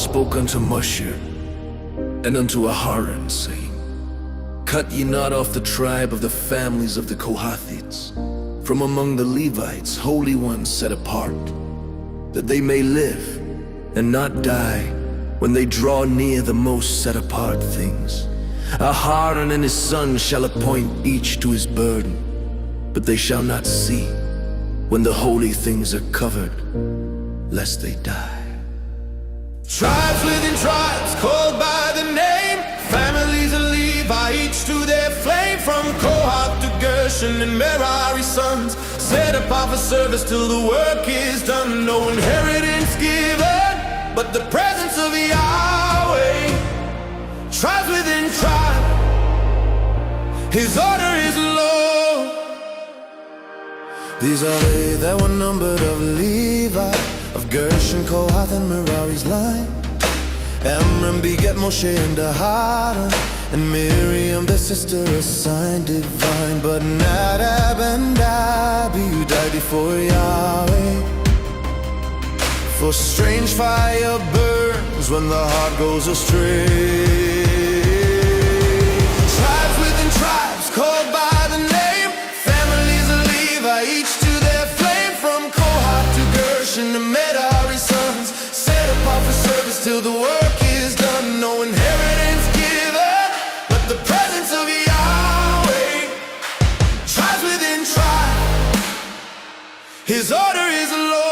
spoke unto Mushir and unto Aharon, saying, Cut ye not off the tribe of the families of the Kohathites, from among the Levites, holy ones set apart, that they may live and not die when they draw near the most set apart things. Aharon and his sons shall appoint each to his burden, but they shall not see when the holy things are covered, lest they die. Tribes within tribes, called by the name, families of Levi, each to their flame. From Kohath to Gershon and Merari sons, set apart for service till the work is done. No inheritance given, but the presence of Yahweh. Tribes within tribe, His order is low. These are they that were numbered of Levi, of Gershon, Kohath, and Merari's line. Amram begat Moshe and Aharon, and Miriam their sister assigned divine. But Nadab and Abihu died before Yahweh. For strange fire burns when the heart goes astray. Tribes within tribes, called by the name, families of Levi, each to their flame. From Kohath to Gershon and Merari sons, set apart for service till the work is done. No inheritance given, but the presence of Yahweh. Tribes within tribe, His order is law.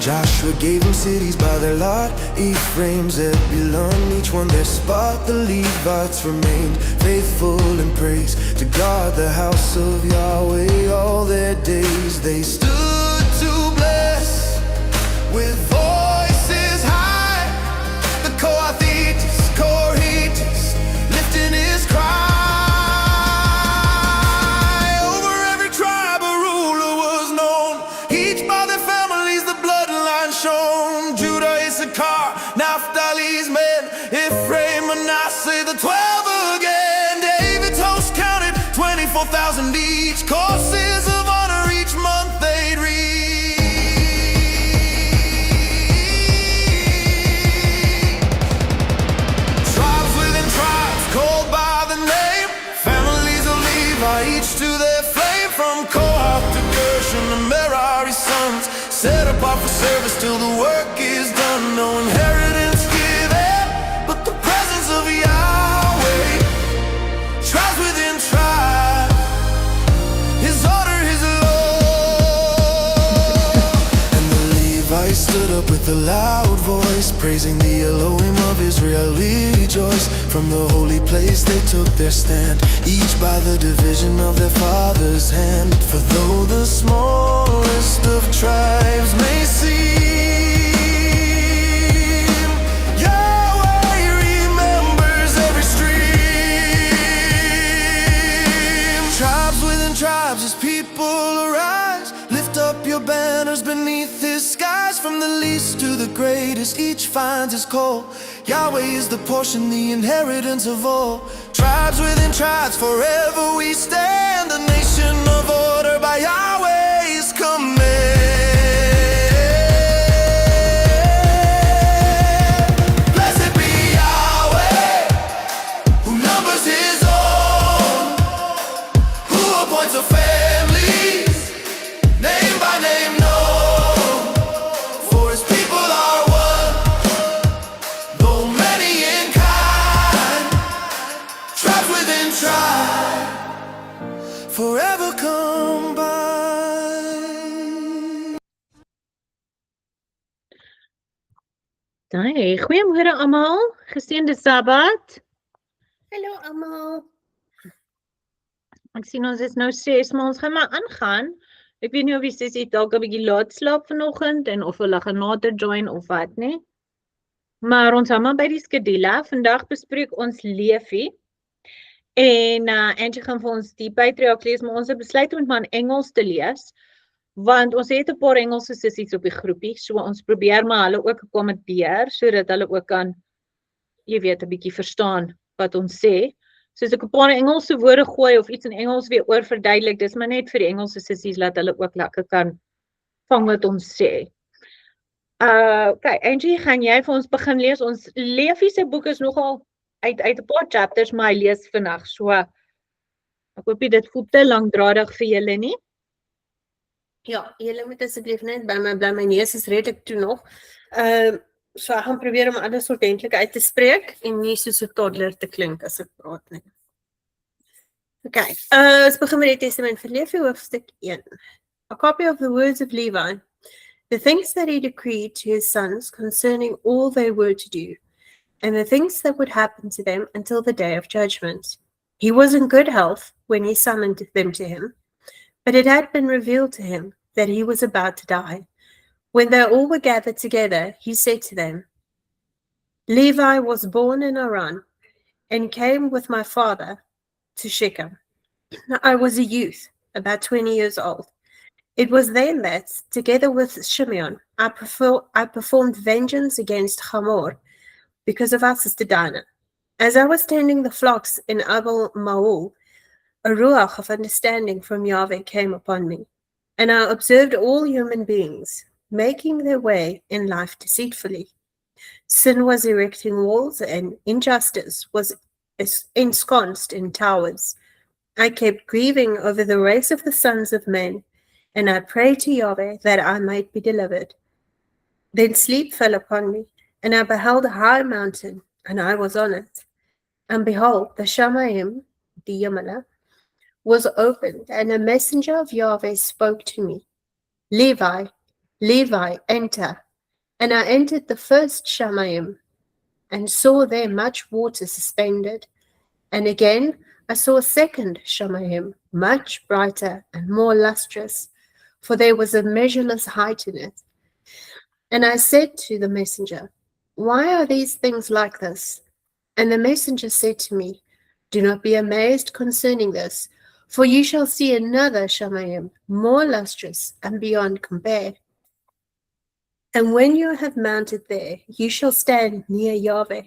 Joshua gave them cities by their lot, Ephraim, Zebulun, each one their spot. The Levites remained faithful in praise to guard the house of Yahweh. All their days they stood to bless with voices high. The Kohathites, Korhites, lifting His cry. Over every tribe a ruler was known, each by their families the bloodline shown. Judah, Issachar, Naphtali's men, Ephraim, Manasseh, the 12 again. David's host counted 24,000 each. Courses of honor each month they'd read. Tribes within tribes, called by the name, families of Levi, each to their flame. From Kohath to Gershon and Merari sons, set apart for service till the work is done. No inheritance given, but the presence of Yahweh. Tribes within tribe, His order is law. And the Levites stood up with a loud voice, praising the Elohim of Israel. Rejoice. From the holy place they took their stand, each by the division of their father's hand. For though the smallest of tribes may seem, Yahweh remembers every stream. Tribes within tribes, His people arise. Lift up your banners beneath His skies. From the least to the greatest, each finds His call. Yahweh is the portion, the inheritance of all. Tribes within tribes, forever we stand. A nation of order by Yahweh's command. Blessed be Yahweh, who numbers His own, who appoints a families, name by name known. For His people are one, though many in kind. Tribes within tribe, forever come by. Hey, goeiemôre almal. Geseënde Sabbat. Hallo almal. Ek sien ons is nou 6, maar ons gaan maar aangaan. Ek weet nie of die sessie dalk 'n bietjie laat slaap vanoggend en of hulle gaan nader join of wat nie. Maar ons gaan maar by die skedule. Vandag bespreek ons Levi. En Angie gaan vir ons die Patriarg lees, maar ons het besluit om maar in Engels te lees. Want ons het 'n paar Engelse sissies op die groepie, so ons probeer maar hulle ook akkommodeer, sodat hulle ook kan, jy weet, 'n bietjie verstaan wat ons sê. So as ek 'n paar Engelse woorde gooi of iets in Engels weer oor verduidelik, dis maar net vir die Engelse sissies, laat hulle ook lekker kan vang wat ons sê. Okay, Angie, gaan jy vir ons begin lees? Ons Leefie se boek is nogal uit 'n paar chapters, maar hy lees vinnig. So ek hoop nie dit voel te lankdradig vir julle nie. Ja, julle moet asseblief net by my neus is redelik toe nog. So ek gaan probeer om alles ordentlik uit te spreek en nie soos 'n toddler te klink as ek praat nie. Okay, ons begin met die testament van Levi hoofstuk 1. A copy of the words of Levi. The things that he decreed to his sons concerning all they were to do, and the things that would happen to them until the day of judgment. He was in good health when he summoned them to him, but it had been revealed to him that he was about to die. When they all were gathered together, he said to them, Levi was born in Haran and came with my father to Shechem. I was a youth, about 20 years old. It was then that, together with Shimeon, I performed vengeance against Hamor because of our sister Dinah. As I was tending the flocks in Abel Maul, a ruach of understanding from Yahweh came upon me, and I observed all human beings making their way in life deceitfully. Sin was erecting walls, and injustice was ensconced in towers. I kept grieving over the race of the sons of men, and I prayed to Yahweh that I might be delivered. Then sleep fell upon me, and I beheld a high mountain, and I was on it. And behold, the Shamayim, the Yamala, was opened, and a messenger of Yahweh spoke to me. Levi, Levi, enter. And I entered the first Shamayim, and saw there much water suspended. And again I saw a second Shamayim, much brighter and more lustrous, for there was a measureless height in it. And I said to the messenger, Why are these things like this? And the messenger said to me, Do not be amazed concerning this, for you shall see another Shamayim, more lustrous and beyond compare. And when you have mounted there, you shall stand near Yahweh.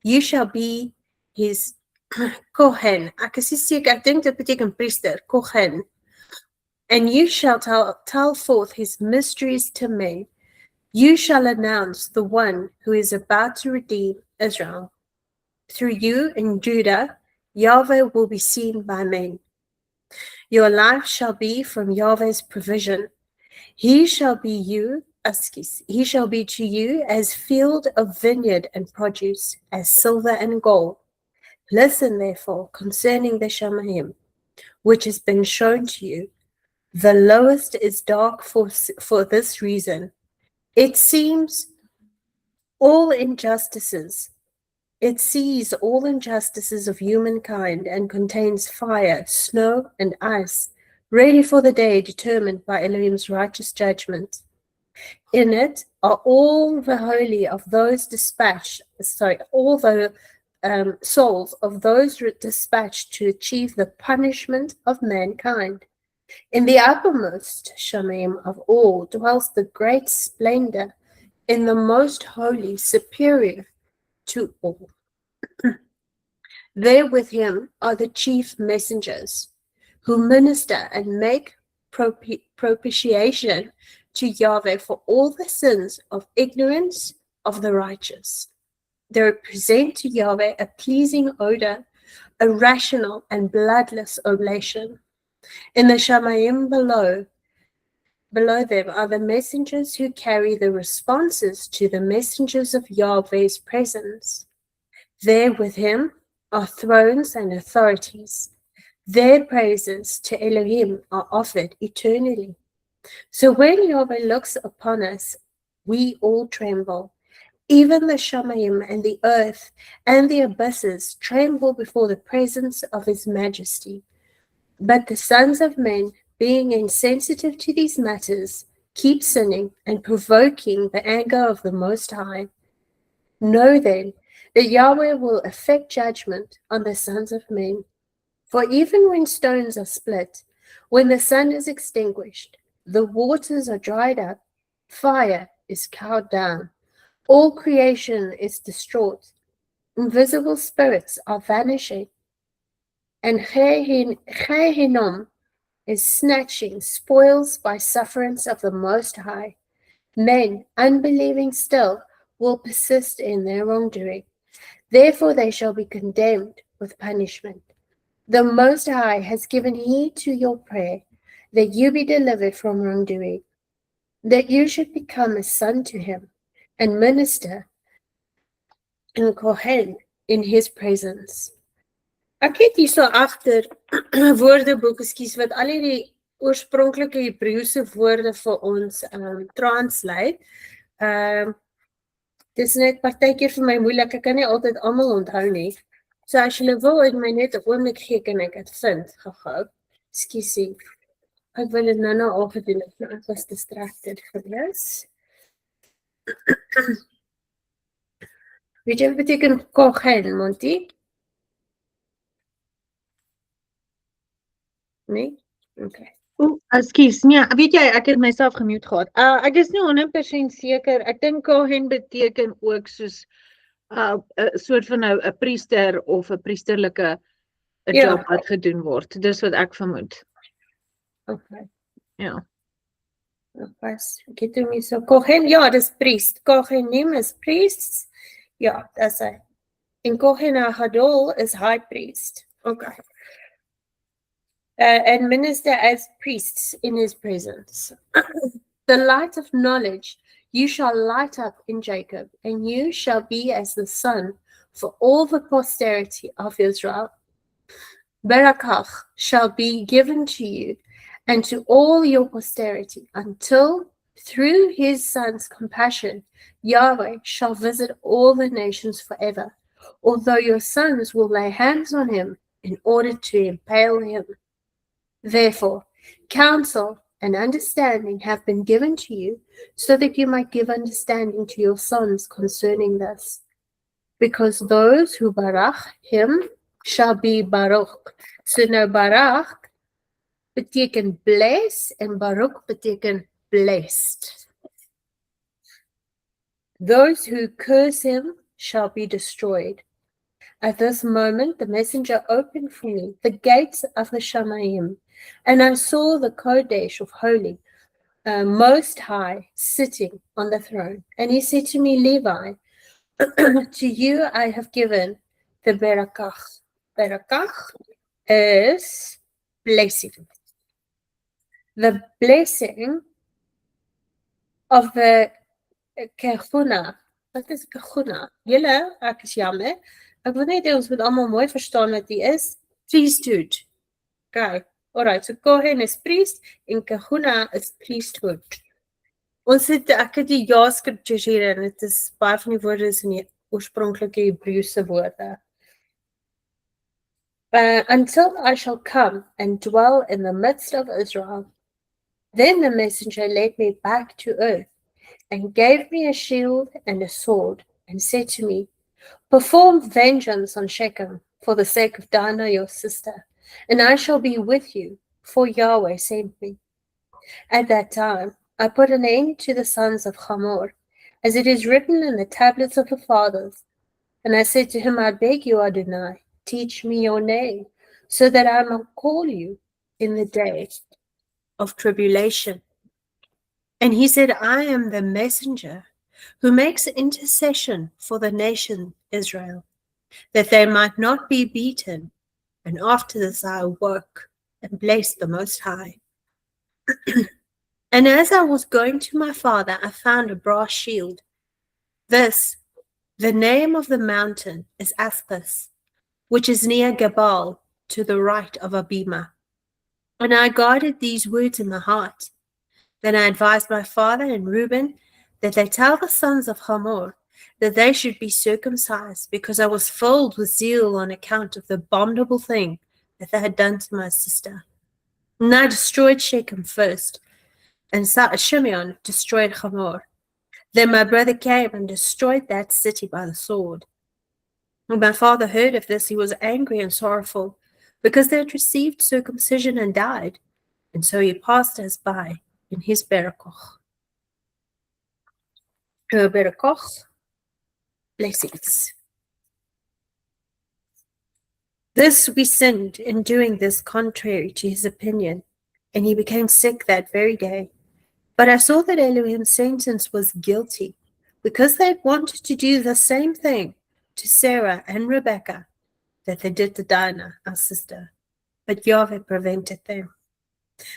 You shall be his Kohen. Ek dink dit beteken priester, Kohen. And you shall tell forth his mysteries to men. You shall announce the one who is about to redeem Israel. Through you in Judah, Yahweh will be seen by men. Your life shall be from Yahweh's provision. He shall be to you as field of vineyard and produce, as silver and gold. Listen, therefore, concerning the Shamayim, which has been shown to you. The lowest is dark for this reason. It sees all injustices of humankind and contains fire, snow, and ice, ready for the day determined by Elohim's righteous judgment. In it are all the holy of those souls of those dispatched to achieve the punishment of mankind. In the uppermost Shamayim of all dwells the great splendor, in the most holy, superior to all. There with him are the chief messengers, who minister and make propitiation to Yahweh for all the sins of ignorance of the righteous. They represent to Yahweh a pleasing odor, a rational and bloodless oblation. In the Shamayim below them are the messengers who carry the responses to the messengers of Yahweh's presence. There with him are thrones and authorities. Their praises to Elohim are offered eternally. So when Yahweh looks upon us, we all tremble. Even the Shamayim and the earth and the abysses tremble before the presence of his majesty. But the sons of men, being insensitive to these matters, keep sinning and provoking the anger of the Most High. Know then that Yahweh will effect judgment on the sons of men. For even when stones are split, when the sun is extinguished, the waters are dried up, fire is cowed down, all creation is distraught, invisible spirits are vanishing, and Gehinnom is snatching spoils by sufferance of the Most High. Men, unbelieving still, will persist in their wrongdoing. Therefore they shall be condemned with punishment. The Most High has given heed to your prayer, that you be delivered from wrongdoing, that you should become a son to him, and minister and Kohen in his presence. Ek het hierso agter 'n woordeboek geskies wat al hierdie oorspronklike Hebreëse woorde vir ons translate. Dis net partykeer vir my moeilik. Ek kan nie altyd almal onthou nie. So as jy wil, het my net 'n oomblik gee kan ek dit vind gehou. Skiesie. Ek wil dit nou al gedoen het, maar ek was distracted gewees. Weet jy wat beteken kohen, Monty? Nee? Okay. Ekskuus, nee, weet jy, ek het myself gemute gehad. Ek is nie 100% seker. Ek dink kohen beteken ook soos 'n soort van 'n priester of 'n priesterlike job wat gedoen word. Dis wat ek vermoed. Okay. Ja. Ek het hom hier so. Kohen, ja, dis priest. Kohenim is priests. Ja, dis hy. En Kohen HaGadol is high priest. Okay. And minister as priests in his presence. The light of knowledge you shall light up in Jacob, and you shall be as the sun for all the posterity of Israel. Barakah shall be given to you and to all your posterity, until through his son's compassion Yahweh shall visit all the nations forever, although your sons will lay hands on him in order to impale him. Therefore, counsel and understanding have been given to you, so that you might give understanding to your sons concerning this. Because those who barach him shall be baruch. So now barach beteken bless and baruch beteken blessed. Those who curse him shall be destroyed. At this moment the messenger opened for me the gates of the Shamayim, and I saw the Kodesh of Holy, Most High, sitting on the throne. And he said to me, Levi, to you I have given the Barakah. Barakah is blessing. The blessing of the Kehuna. Wat is Kehuna? Julle, ek is jammer. Ek wil net hê ons moet almal mooi verstaan wat die is. Priesthood. Okay. Alright, so Kohen is priest en Kehuna is priesthood. Ek het die scriptures hier en dit is baie van die woorde is in die oorspronklike Hebreëse woorde. Until I shall come and dwell in the midst of Israel. Then the messenger led me back to earth and gave me a shield and a sword and said to me, perform vengeance on Shechem for the sake of Dinah your sister, and I shall be with you, for Yahweh sent me. At that time I put an end to the sons of Hamor, as it is written in the tablets of the fathers. And I said to him, I beg you, Adonai, teach me your name, so that I may call you in the day of tribulation. And he said, I am the messenger who makes intercession for the nation Israel, that they might not be beaten. And after this I awoke and blessed the Most High. And as I was going to my father, I found a brass shield. This, the name of the mountain, is Aspis, which is near Gebal, to the right of Abima. And I guarded these words in my heart. Then I advised my father and Reuben that they tell the sons of Hamor that they should be circumcised, because I was filled with zeal on account of the abominable thing that they had done to my sister. And I destroyed Shechem first, and Shimeon destroyed Hamor. Then my brother came and destroyed that city by the sword. When my father heard of this, he was angry and sorrowful, because they had received circumcision and died. And so he passed us by in his Barakoch. Barakoch, blessings. This we sinned in doing this contrary to his opinion, and he became sick that very day. But I saw that Elohim's sentence was guilty because they wanted to do the same thing to Sarah and Rebekah that they did to Dinah, our sister. But Yahweh prevented them.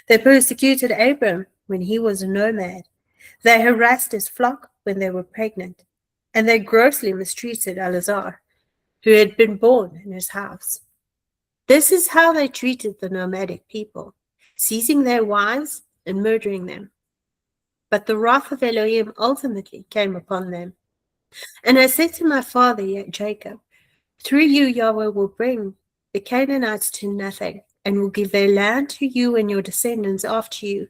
They persecuted Abram when he was a nomad. They harassed his flock when they were pregnant. And they grossly mistreated Eleazar, who had been born in his house. This is how they treated the nomadic people, seizing their wives and murdering them. But the wrath of Elohim ultimately came upon them. And I said to my father Jacob, through you Yahweh will bring the Canaanites to nothing, and will give their land to you and your descendants after you.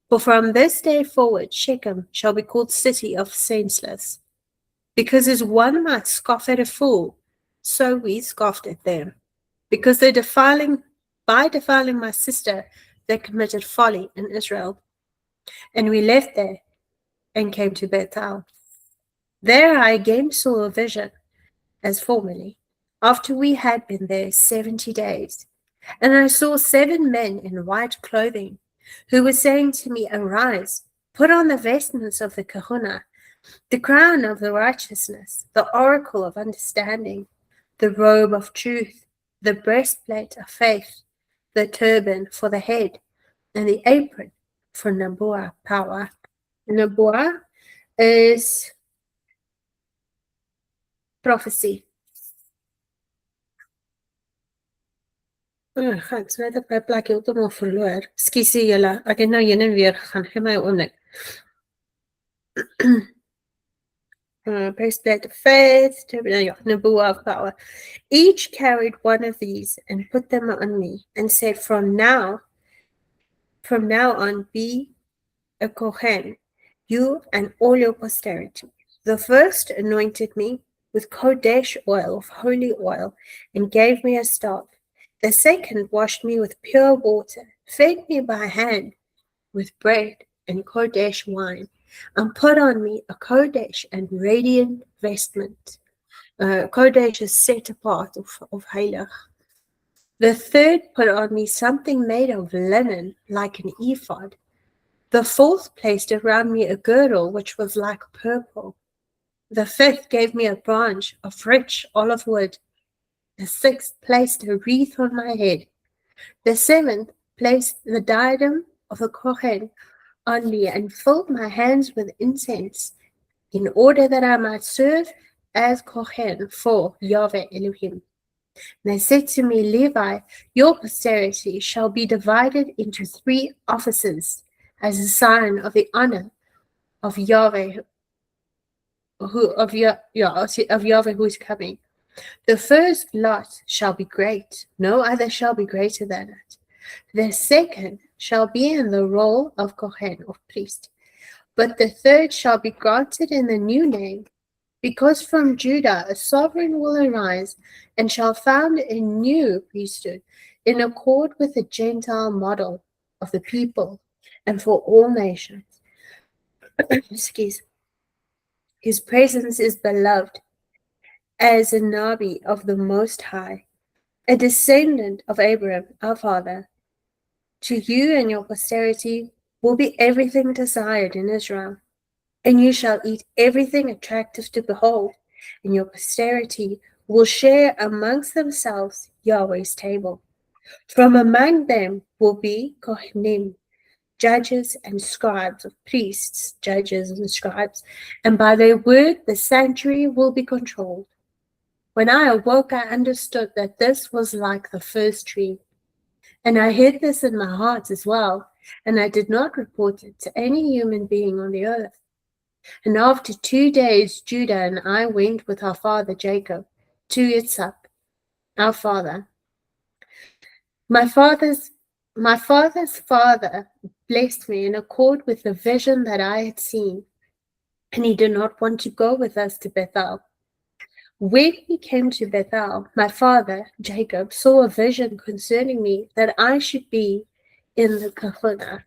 For from this day forward Shechem shall be called city of senseless. Because as one might scoff at a fool, so we scoffed at them. Because by defiling my sister, they committed folly in Israel. And we left there and came to Bethel. There I again saw a vision, as formerly, after we had been there 70 days. And I saw 7 men in white clothing, who were saying to me, Arise, put on the vestments of the kahuna, the crown of the righteousness, the oracle of understanding, the robe of truth, the breastplate of faith, the turban for the head, and the apron for Nabuah power. Nabuah is prophecy. Ek sê dat my plek heeltemal verloor. Ekskuusie julle, ek het nou heen en weer gegaan. Gee my 'n oomblik. Breastplate of faith, Nabuah power. Each carried one of these and put them on me and said, From now on, be a Kohen, you and all your posterity. The first anointed me with Kodesh oil, of holy oil, and gave me a staff. The second washed me with pure water, fed me by hand with bread and Kodesh wine, and put on me a Kodesh and radiant vestment. Kodesh is set apart of heilig. The third put on me something made of linen like an ephod. The fourth placed around me a girdle which was like purple. The fifth gave me a branch of rich olive wood. The sixth placed a wreath on my head. The seventh placed the diadem of a Kohen on me and filled my hands with incense, in order that I might serve as Kohen for Yahweh Elohim. And they said to me, Levi, your posterity shall be divided into 3 offices as a sign of the honor of Yahweh, of Yahweh who is coming. The first lot shall be great, no other shall be greater than it. The second shall be in the role of Kohen, of priest. But the third shall be granted in the new name, because from Judah a sovereign will arise and shall found a new priesthood in accord with the Gentile model of the people and for all nations. Excuse. His presence is beloved as a Nabi of the Most High, a descendant of Abraham, our father. To you and your posterity will be everything desired in Israel, and you shall eat everything attractive to behold, and your posterity will share amongst themselves Yahweh's table. From among them will be Kohanim, judges and scribes, of priests, judges and scribes, and by their word the sanctuary will be controlled. When I awoke, I understood that this was like the first tree. And I hid this in my heart as well, and I did not report it to any human being on the earth. And after 2 days, Judah and I went with our father Jacob to Yitzhak, our father. My father's father blessed me in accord with the vision that I had seen, and he did not want to go with us to Bethel. When we came to Bethel, my father, Jacob, saw a vision concerning me that I should be in the kahuna.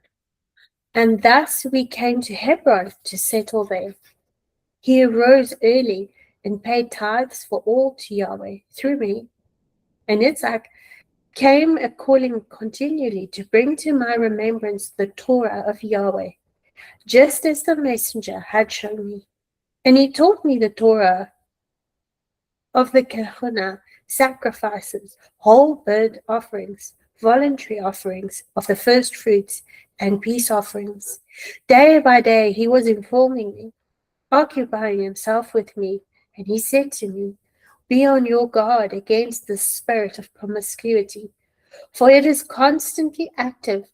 And thus we came to Hebron to settle there. He arose early and paid tithes for all to Yahweh through me. And Yitzhak came a calling continually to bring to my remembrance the Torah of Yahweh, just as the messenger had shown me. And he taught me the Torah of the Kahuna, sacrifices, whole burnt offerings, voluntary offerings of the first fruits, and peace offerings. Day by day he was informing me, occupying himself with me, and he said to me, be on your guard against the spirit of promiscuity, for it is constantly active,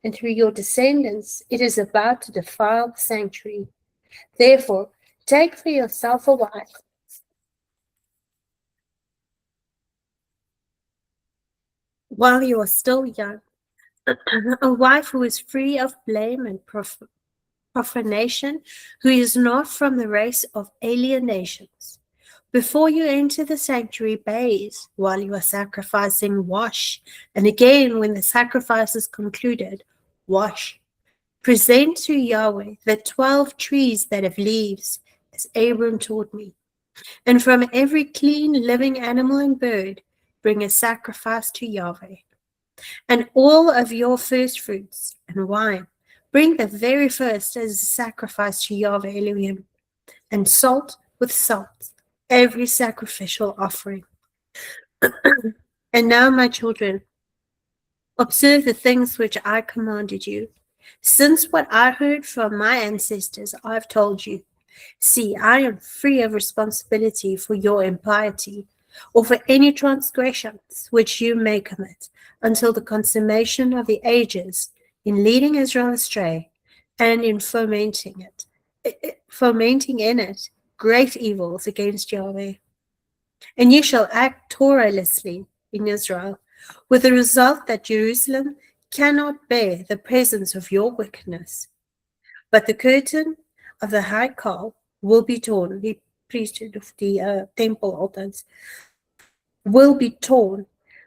and through your descendants it is about to defile the sanctuary. Therefore, take for yourself a wife while you are still young, a wife who is free of blame and profanation, who is not from the race of alien nations. Before you enter the sanctuary, bathe. While you are sacrificing, wash. And again, when the sacrifice is concluded, wash. Present to Yahweh the 12 trees that have leaves, as Abram taught me. And from every clean living animal and bird, bring a sacrifice to Yahweh. And all of your first fruits and wine, bring the very first as a sacrifice to Yahweh Elohim. And salt with salt, every sacrificial offering. And now, my children, observe the things which I commanded you. Since what I heard from my ancestors I have told you. See, I am free of responsibility for your impiety, or for any transgressions which you may commit, until the consummation of the ages, in leading Israel astray, and in fomenting in it great evils against Yahweh. And you shall act Torahlessly in Israel, with the result that Jerusalem cannot bear the presence of your wickedness. But the curtain of the Haikal will be torn, the priesthood of the temple altars will be torn,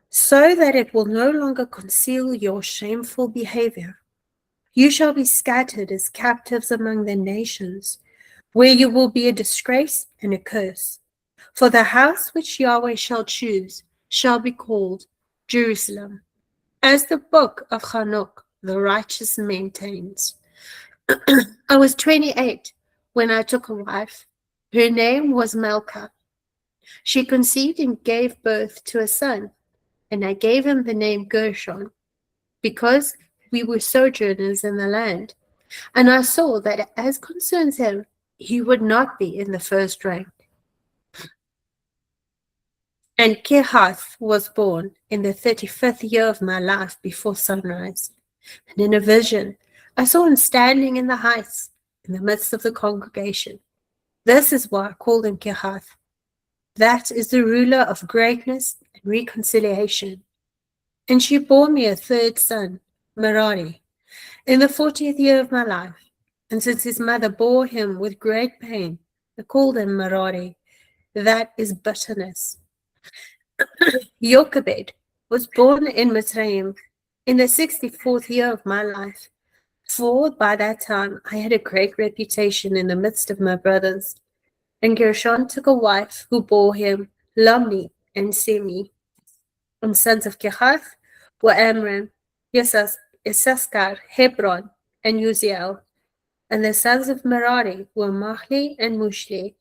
so that it will no longer conceal your shameful behavior. You shall be scattered as captives among the nations, where you will be a disgrace and a curse. For the house which Yahweh shall choose shall be called Jerusalem, as the book of Hanok, the righteous, maintains. I was 28 when I took a wife. Her name was Melka. She conceived and gave birth to a son, and I gave him the name Gershon, because we were sojourners in the land. And I saw that as concerns him, he would not be in the first rank. And Kehath was born in the 35th year of my life before sunrise. And in a vision, I saw him standing in the heights, in the midst of the congregation. This is why I called him Kehath. That is the ruler of greatness and reconciliation. And she bore me a third son, Merari, in the 40th year of my life. And since his mother bore him with great pain, I called him Merari. That is bitterness. Jochebed was born in Mitzrayim in the 64th year of my life. For by that time I had a great reputation in the midst of my brothers. And Gershon took a wife who bore him Lamni and Semi. And sons of Kehath were Amram, Issachar, Hebron, and Uziel. And the sons of Merari were Mahli and Mushli.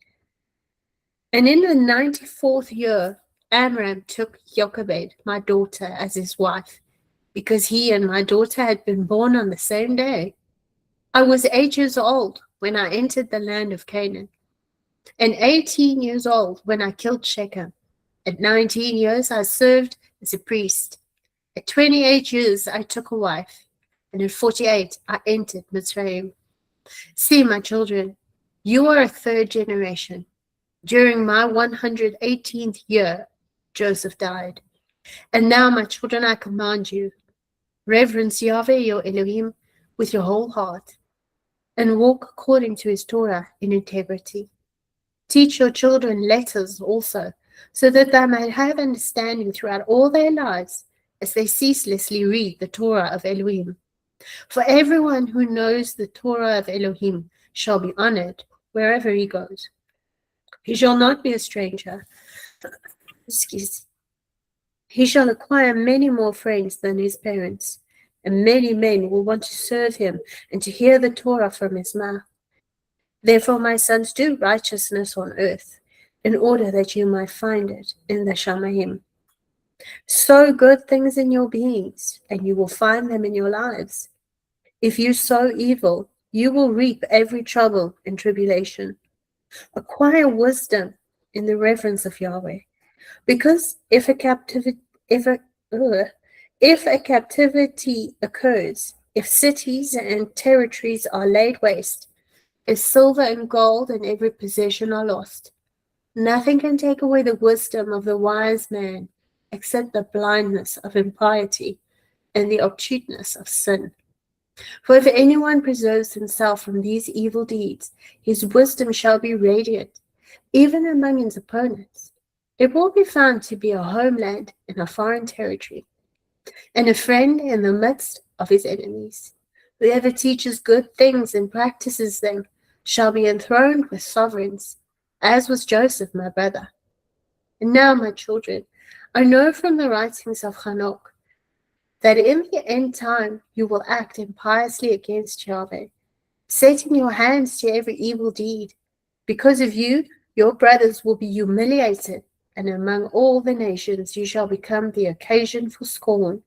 And in the 94th year, Amram took Jochebed, my daughter, as his wife, because he and my daughter had been born on the same day. I was 8 years old when I entered the land of Canaan, and 18 years old when I killed Shechem. At 19 years, I served as a priest. At 28 years, I took a wife, and at 48, I entered Mitzrayim. See, my children, you are a third generation. During my 118th year, Joseph died. And now, my children, I command you, reverence Yahweh your Elohim with your whole heart, and walk according to his Torah in integrity. Teach your children letters also, so that they may have understanding throughout all their lives, as they ceaselessly read the Torah of Elohim. For everyone who knows the Torah of Elohim shall be honored wherever he goes. He shall not be a stranger. He shall acquire many more friends than his parents, and many men will want to serve him and to hear the Torah from his mouth. Therefore, my sons, do righteousness on earth, in order that you might find it in the Shamayim. Sow good things in your beings, and you will find them in your lives. If you sow evil, you will reap every trouble and tribulation. Acquire wisdom in the reverence of Yahweh, because if a captivity occurs, if cities and territories are laid waste, if silver and gold and every possession are lost, nothing can take away the wisdom of the wise man except the blindness of impiety and the obtuseness of sin. For if anyone preserves himself from these evil deeds, his wisdom shall be radiant, even among his opponents. It will be found to be a homeland in a foreign territory, and a friend in the midst of his enemies. Whoever teaches good things and practices them shall be enthroned with sovereigns, as was Joseph, my brother. And now, my children, I know from the writings of Hanok that in the end time you will act impiously against Yahweh, setting your hands to every evil deed. Because of you, your brothers will be humiliated, and among all the nations you shall become the occasion for scorn.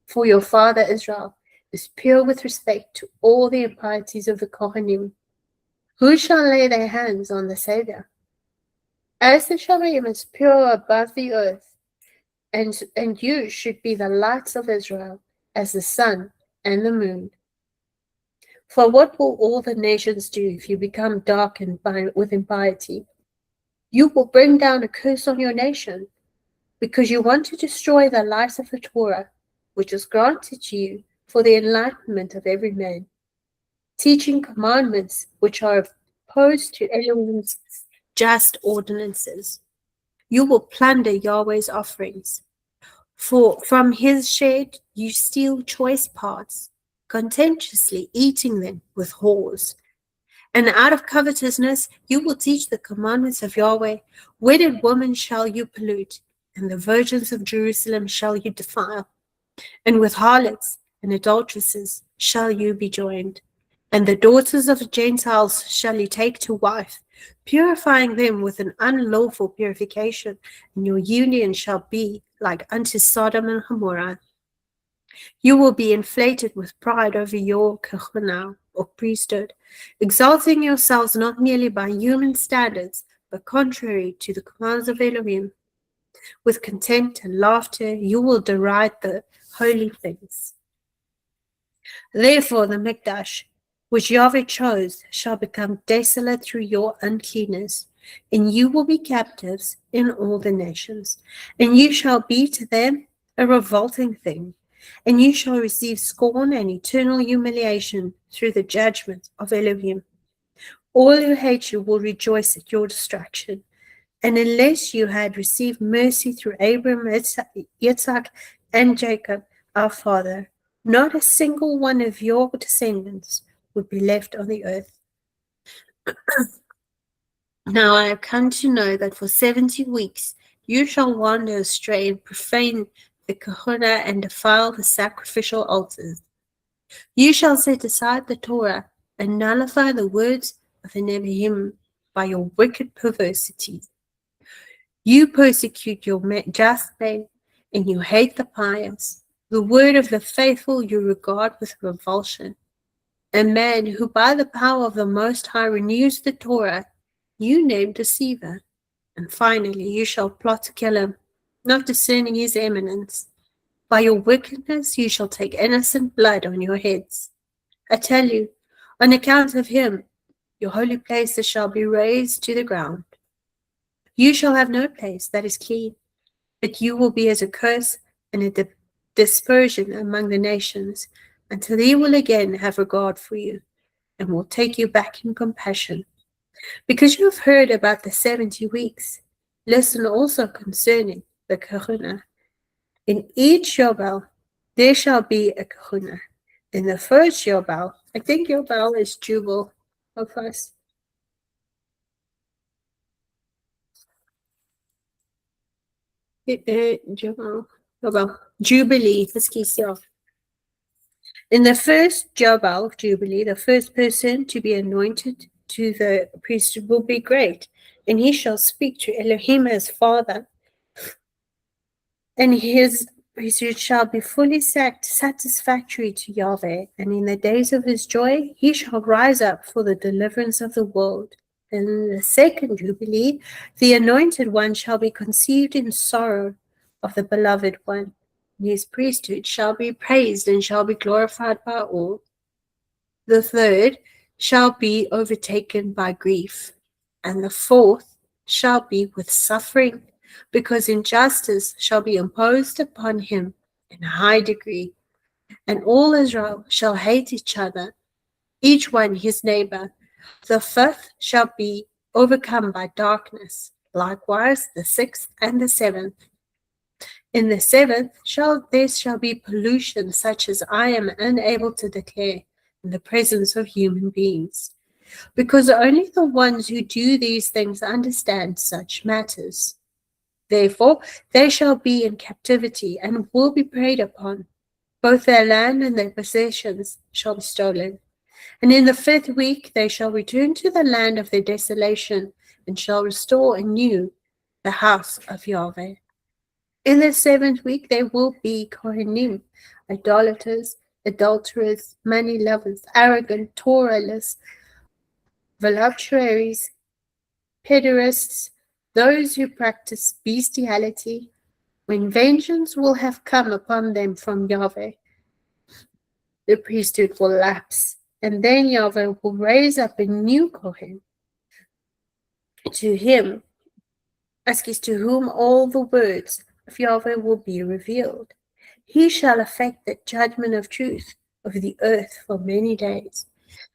For your father Israel is pure with respect to all the impieties of the Kohanim. Who shall lay their hands on the Savior? As the Shamayim is pure above the earth, and you should be the lights of Israel, as the sun and the moon. For what will all the nations do if you become darkened with impiety? You will bring down a curse on your nation, because you want to destroy the light of the Torah, which is granted to you for the enlightenment of every man, teaching commandments which are opposed to Elohim's just ordinances. You will plunder Yahweh's offerings. For from his shed you steal choice parts, contentiously eating them with whores. And out of covetousness you will teach the commandments of Yahweh. Wedded women shall you pollute, and the virgins of Jerusalem shall you defile. And with harlots and adulteresses shall you be joined. And the daughters of the Gentiles shall you take to wife, purifying them with an unlawful purification, and your union shall be like unto Sodom and Gomorrah. You will be inflated with pride over your kahuna, or priesthood, exalting yourselves not merely by human standards, but contrary to the commands of Elohim. With contempt and laughter you will deride the holy things. Therefore the Mikdash, which Yahweh chose, shall become desolate through your uncleanness, and you will be captives in all the nations, and you shall be to them a revolting thing, and you shall receive scorn and eternal humiliation through the judgment of Elohim. All who hate you will rejoice at your destruction, and unless you had received mercy through Abram, Yitzhak, and Jacob, our father, not a single one of your descendants would be left on the earth. Now I have come to know that for 70 weeks you shall wander astray and profane the kahuna and defile the sacrificial altars. You shall set aside the Torah and nullify the words of the Nevi'im by your wicked perversity. You persecute your just men, and you hate the pious. The word of the faithful you regard with revulsion. A man who by the power of the Most High renews the Torah, you name deceiver. And finally you shall plot to kill him, not discerning his eminence. By your wickedness you shall take innocent blood on your heads. I tell you, on account of him, your holy places shall be razed to the ground. You shall have no place that is clean, but you will be as a curse and a dispersion among the nations, until he will again have regard for you, and will take you back in compassion. Because you have heard about the 70 weeks, listen also concerning the kahuna. In each Yobel there shall be a kahuna. In the first Yobel, I think Yobel is Jubal of us. Jubilee, let's keep still. In the first Jobel Jubilee, the first person to be anointed to the priesthood will be great, and he shall speak to Elohim as Father, and his priesthood shall be fully satisfactory to Yahweh, and in the days of his joy he shall rise up for the deliverance of the world. In the second Jubilee, the anointed one shall be conceived in sorrow of the beloved one. His priesthood shall be praised and shall be glorified by all. The third shall be overtaken by grief, and the fourth shall be with suffering, because injustice shall be imposed upon him in a high degree, and all Israel shall hate each other, each one his neighbor. The fifth shall be overcome by darkness, likewise the sixth and the seventh. In the seventh there shall be pollution such as I am unable to declare in the presence of human beings, because only the ones who do these things understand such matters. Therefore they shall be in captivity and will be preyed upon. Both their land and their possessions shall be stolen. And in the fifth week they shall return to the land of their desolation, and shall restore anew the house of Yahweh. In the seventh week there will be Kohanim, idolaters, adulterers, money lovers, arrogant, Torahless, voluptuaries, pederasts, those who practice bestiality, when vengeance will have come upon them from Yahweh. The priesthood will lapse, and then Yahweh will raise up a new Kohen to whom all the words of Yahweh will be revealed. He shall effect the judgment of truth of the earth for many days,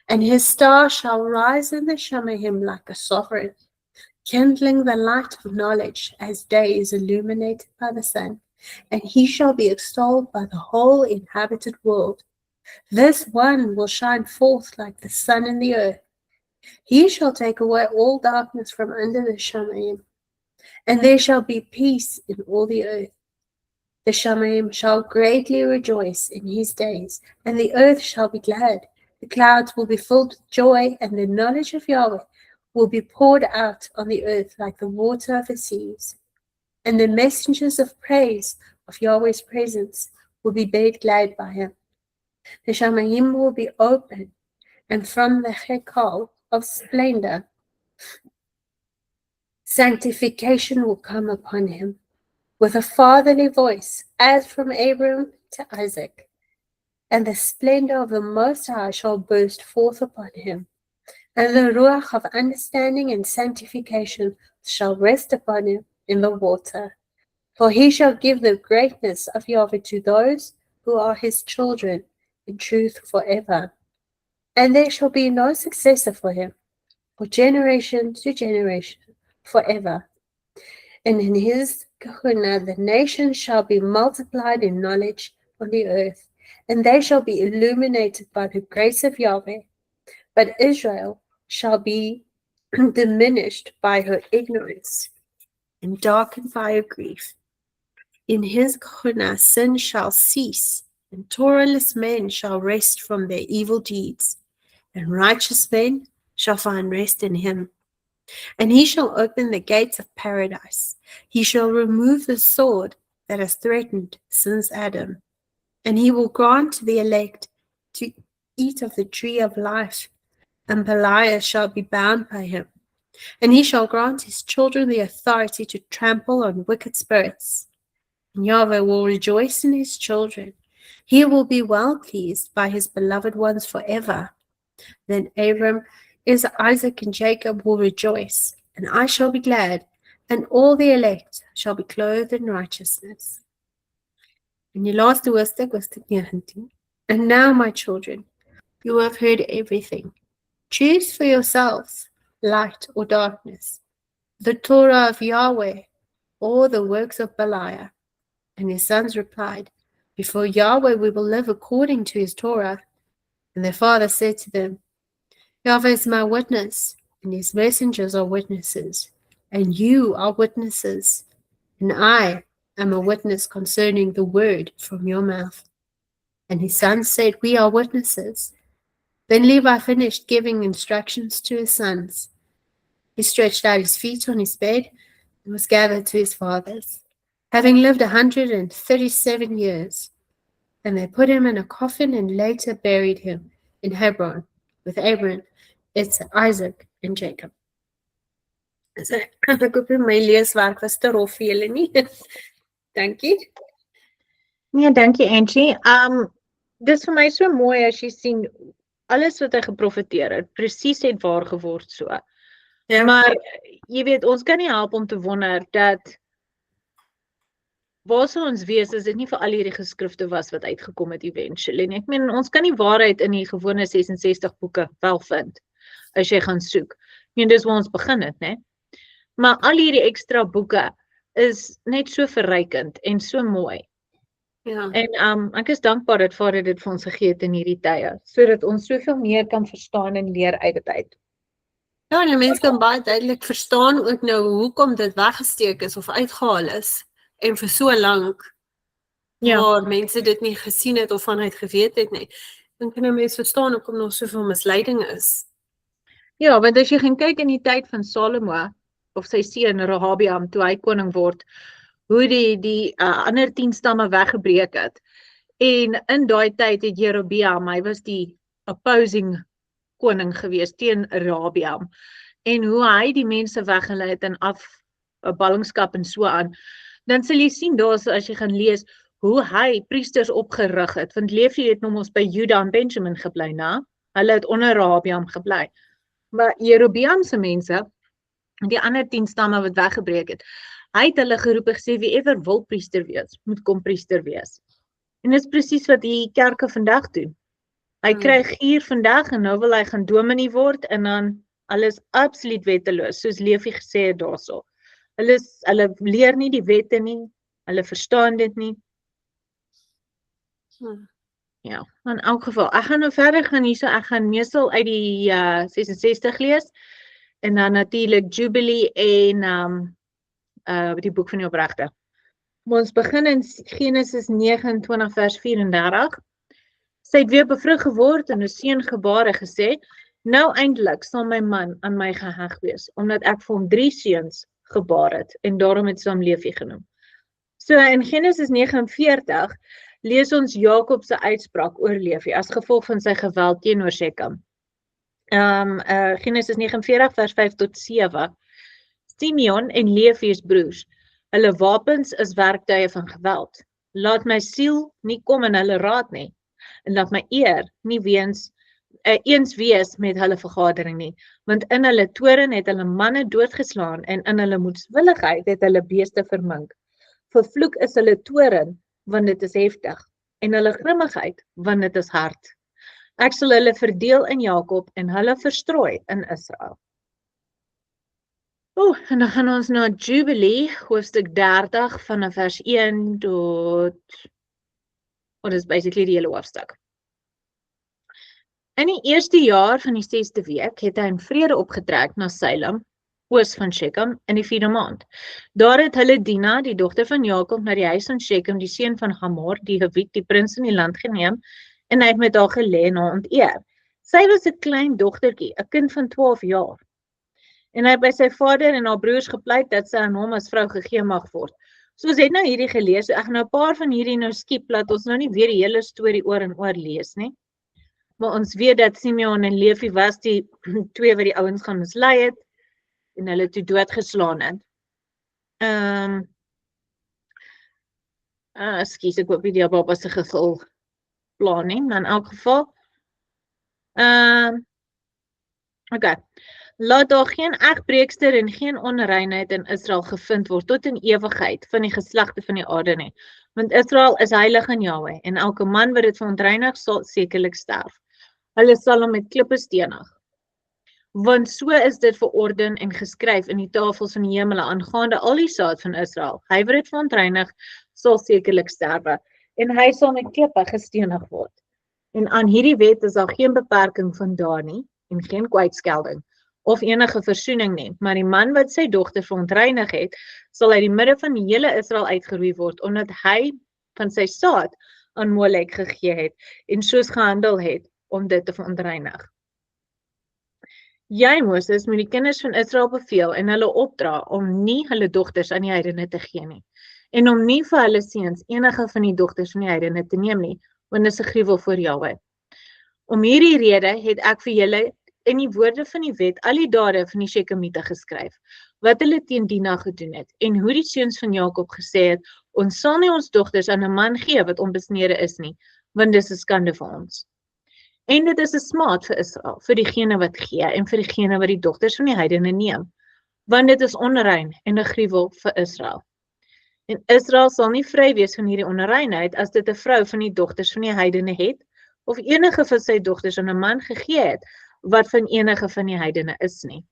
and his star shall rise in the Shamaim like a sovereign, kindling the light of knowledge as day is illuminated by the sun, and he shall be extolled by the whole inhabited world. This one will shine forth like the sun in the earth. He shall take away all darkness from under the Shamaim, and there shall be peace in all the earth. The Shamaim shall greatly rejoice in his days, and the earth shall be glad. The clouds will be filled with joy, and the knowledge of Yahweh will be poured out on the earth like the water of the seas. And the messengers of praise of Yahweh's presence will be made glad by him. The Shamaim will be open, and from the Hekal of splendor, sanctification will come upon him, with a fatherly voice, as from Abram to Isaac. And the splendor of the Most High shall burst forth upon him, and the Ruach of understanding and sanctification shall rest upon him in the water. For he shall give the greatness of Yahweh to those who are his children in truth forever. And there shall be no successor for him, for generation to generation, forever. And in his kahuna the nations shall be multiplied in knowledge on the earth, and they shall be illuminated by the grace of Yahweh. But Israel shall be diminished by her ignorance and darkened by her grief. In his kahuna sin shall cease, and Torahless men shall rest from their evil deeds, and righteous men shall find rest in him. And he shall open the gates of paradise. He shall remove the sword that has threatened since Adam. And he will grant to the elect to eat of the tree of life, and Belial shall be bound by him. And he shall grant his children the authority to trample on wicked spirits. And Yahweh will rejoice in his children. He will be well pleased by his beloved ones forever. Then Abram, Isaac, and Jacob will rejoice, and I shall be glad, and all the elect shall be clothed in righteousness. En die laaste hoofstuk, hoofstuk 19. And now, my children, you have heard everything. Choose for yourselves light or darkness, the Torah of Yahweh or the works of Belial. And his sons replied, Before Yahweh we will live according to his Torah. And their father said to them, Yahweh is my witness, and his messengers are witnesses, and you are witnesses, and I am a witness concerning the word from your mouth. And his sons said, "We are witnesses." Then Levi finished giving instructions to his sons. He stretched out his feet on his bed and was gathered to his fathers, having lived 137 years. And they put him in a coffin and later buried him in Hebron with Abraham, Isaac, and Jacob. So, ek hoop my leeswerk was te rof vir julle nie. Dankie. Nee, dankie Angie. Dis vir my so mooi as jy sien alles wat hy geprofeteer het, presies het waar geword so. Ja. Maar jy weet, ons kan nie help om te wonder dat waar sou ons wees as dit nie vir al hierdie geskrifte was wat uitgekom het eventually nie. Ek meen, ons kan die waarheid in die gewone 66 boeke wel vind, as jy gaan soek. Ek meen, dis waar ons begin het, né? Maar al hierdie ekstra boeke is net so verrykend en so mooi. Ja. En ek is dankbaar dat Vader dit vir ons gegee het in hierdie tye, sodat ons soveel meer kan verstaan en leer uit dit uit. Ja, en die mense kan baie duidelik verstaan ook nou hoekom dit weggesteek is of uitgehaal is. En vir so lank, waar mense dit nie gesien het of vanuit geweet het nie. Dan kan 'n mens verstaan hoekom nog soveel misleiding is. Ja, want as jy gaan kyk in die tyd van Salomo, of sy seun Rehabeam, toe hy koning word, hoe die ander 10 stamme weggebreek het. En in daai tyd het Jerobeam, hy was die opposing koning gewees teen Rehabeam. En hoe hy die mense weggelei het in ballingskap en so aan. Dan sal jy sien daar, as jy gaan lees, hoe hy priesters opgerig het. Want Levi het nog ons by Juda en Benjamin gebly, na? Hulle het onder Rehabeam gebly. Maar Jerobeam se mense, die ander 10 stamme wat weggebreek het, hy het hulle geroep en gesê, wie ever wil priester wees, moet kom priester wees. En dit is presies wat die kerke vandag doen. Hy kry gier vandag en nou wil hy gaan dominee word en dan alles absoluut wetteloos, soos Levi gesê het daarso. Hulle leer nie die wette nie, hulle verstaan dit nie. Ja, in elk geval, ek gaan nou verder gaan hierso, ek gaan meestal uit die 66 lees, en dan natuurlik Jubilee en die boek van die opregte. Maar ons begin in Genesis 29 vers 34. Sy het weer bevrug geword en 'n seun gebaar en gesê, nou eintlik sal my man aan my geheg wees, omdat ek vir hom 3 seuns gebaar het, en daarom het sy hom Levi genoem. So in Genesis 49 lees ons Jakob se uitspraak oor Levi, as gevolg van sy geweld teenoor Shechem. Genesis 49 vers 5 tot 7. Simeon en Levi is broers. Hulle wapens is werktuie van geweld. Laat my siel nie kom in hulle raad nie, en laat my eer nie eens wees met hulle vergadering nie, want in hulle toren het hulle manne doodgeslaan en in hulle moedswilligheid het hulle beeste vermink. Vervloek is hulle toren, want dit is heftig, en hulle grimmigheid, want dit is hard. Ek sal hulle verdeel in Jakob en hulle verstrooi in Israel. En dan gaan ons na Jubilee, hoofstuk 30 vanaf vers 1 tot, dit is basically die hele hoofstuk. In die eerste jaar van die 6de week het hy in vrede opgetrek na Salem, oos van Shechem, in die 4de maand. Daar het hulle Dina, die dogter van Jakob, na die huis van Shechem, die seun van Hamor, die Hewit, die prins in die land geneem, en hy het met haar gelê en haar onteer. Sy was 'n klein dogtertjie, 'n kind van 12 jaar. En hy het by sy vader en haar broers gepleit dat sy aan hom as vrou gegee mag word. So ons het nou hierdie gelees, so ek gaan nou 'n paar van hierdie nou skiep, laat ons nou nie weer die hele storie oor en oor lees nie. Maar ons weet dat Simeon en Levi was die twee wat die ouens gaan mislei het, en hulle toe doodgeslaan het. Ekskuus, ek hoop nie die baba se gevul plan nie, maar in elk geval. Okay. Laat daar geen egbreekster en geen onreinheid in Israel gevind word tot in ewigheid van die geslagte van die aarde nie. Want Israel is heilig aan Jahwe en elke man wat dit verontreinig sal sekerlik sterf. Hulle sal hom met klippe stenig. Want so is dit verorden en geskryf in die tafels van die hemele aangaande al die saad van Israel. Hy wat dit verontreinig sal sekerlik sterwe en hy sal met klippe gestenig word. En aan hierdie wet is daar geen beperking van daar nie en geen kwytskelding of enige versoening nie, maar die man wat sy dogter verontreinig het, sal uit die midde van die hele Israel uitgeroei word, omdat hy van sy saad aan Molek gegee het en soos gehandel het om dit te verontreinig. Jy, Moses, moet die kinders van Israel beveel en hulle opdra om nie hulle dogters aan die heidene te gee nie, en om nie vir hulle seuns enige van die dogters van die heidene te neem nie, want dit is 'n gruwel voor Jahwe. Om hierdie rede het ek vir julle in die woorde van die wet al die dade van die Shekemiete geskryf, wat hulle teen Dina gedoen het, en hoe die seuns van Jakob gesê het, ons sal nie ons dogters aan 'n man gee wat onbesnede is nie, want dis 'n skande vir ons. En dit is 'n smaad vir Israel, vir diegene wat gee en vir diegene wat die dogters van die heidene neem, want dit is onrein en 'n gruwel vir Israel. En Israel sal nie vry wees van hierdie onreinheid as dit 'n vrou van die dogters van die heidene het, of enige van sy dogters aan 'n man gegee het, wat van enige van die heidene is nie.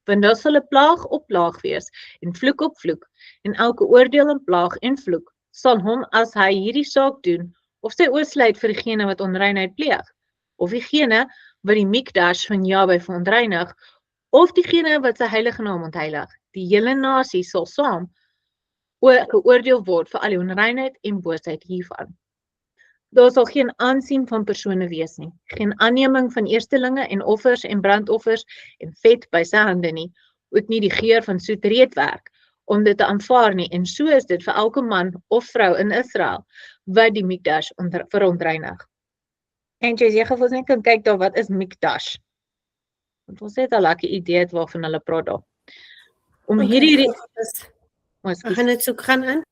Want daar sal 'n plaag op plaag wees, en vloek op vloek, en elke oordeel en plaag en vloek, sal hom as hy hierdie saak doen, of sy oorsluit vir diegene wat onreinheid pleeg, of diegene wat die mikdash van Jahwe verontreinig, of diegene wat sy heilige naam ontheilig, die hele nasie sal saam geoordeel word vir al die onreinheid en boosheid hiervan. Daar sal geen aansien van persone wees nie, geen aanneming van eerstelinge en offers en brandoffers en vet by sy hande nie, ook nie die geur van soet reetwerk, om dit te aanvaar nie, en so is dit vir elke man of vrou in Israel, wat die mikdash verontreinig. En jy gaan ons net kan kyk daar, wat is mikdash? Want ons het al lekker idee het waarvan hulle praat daar. Om hierdie Ek gaan dit soek gaan in.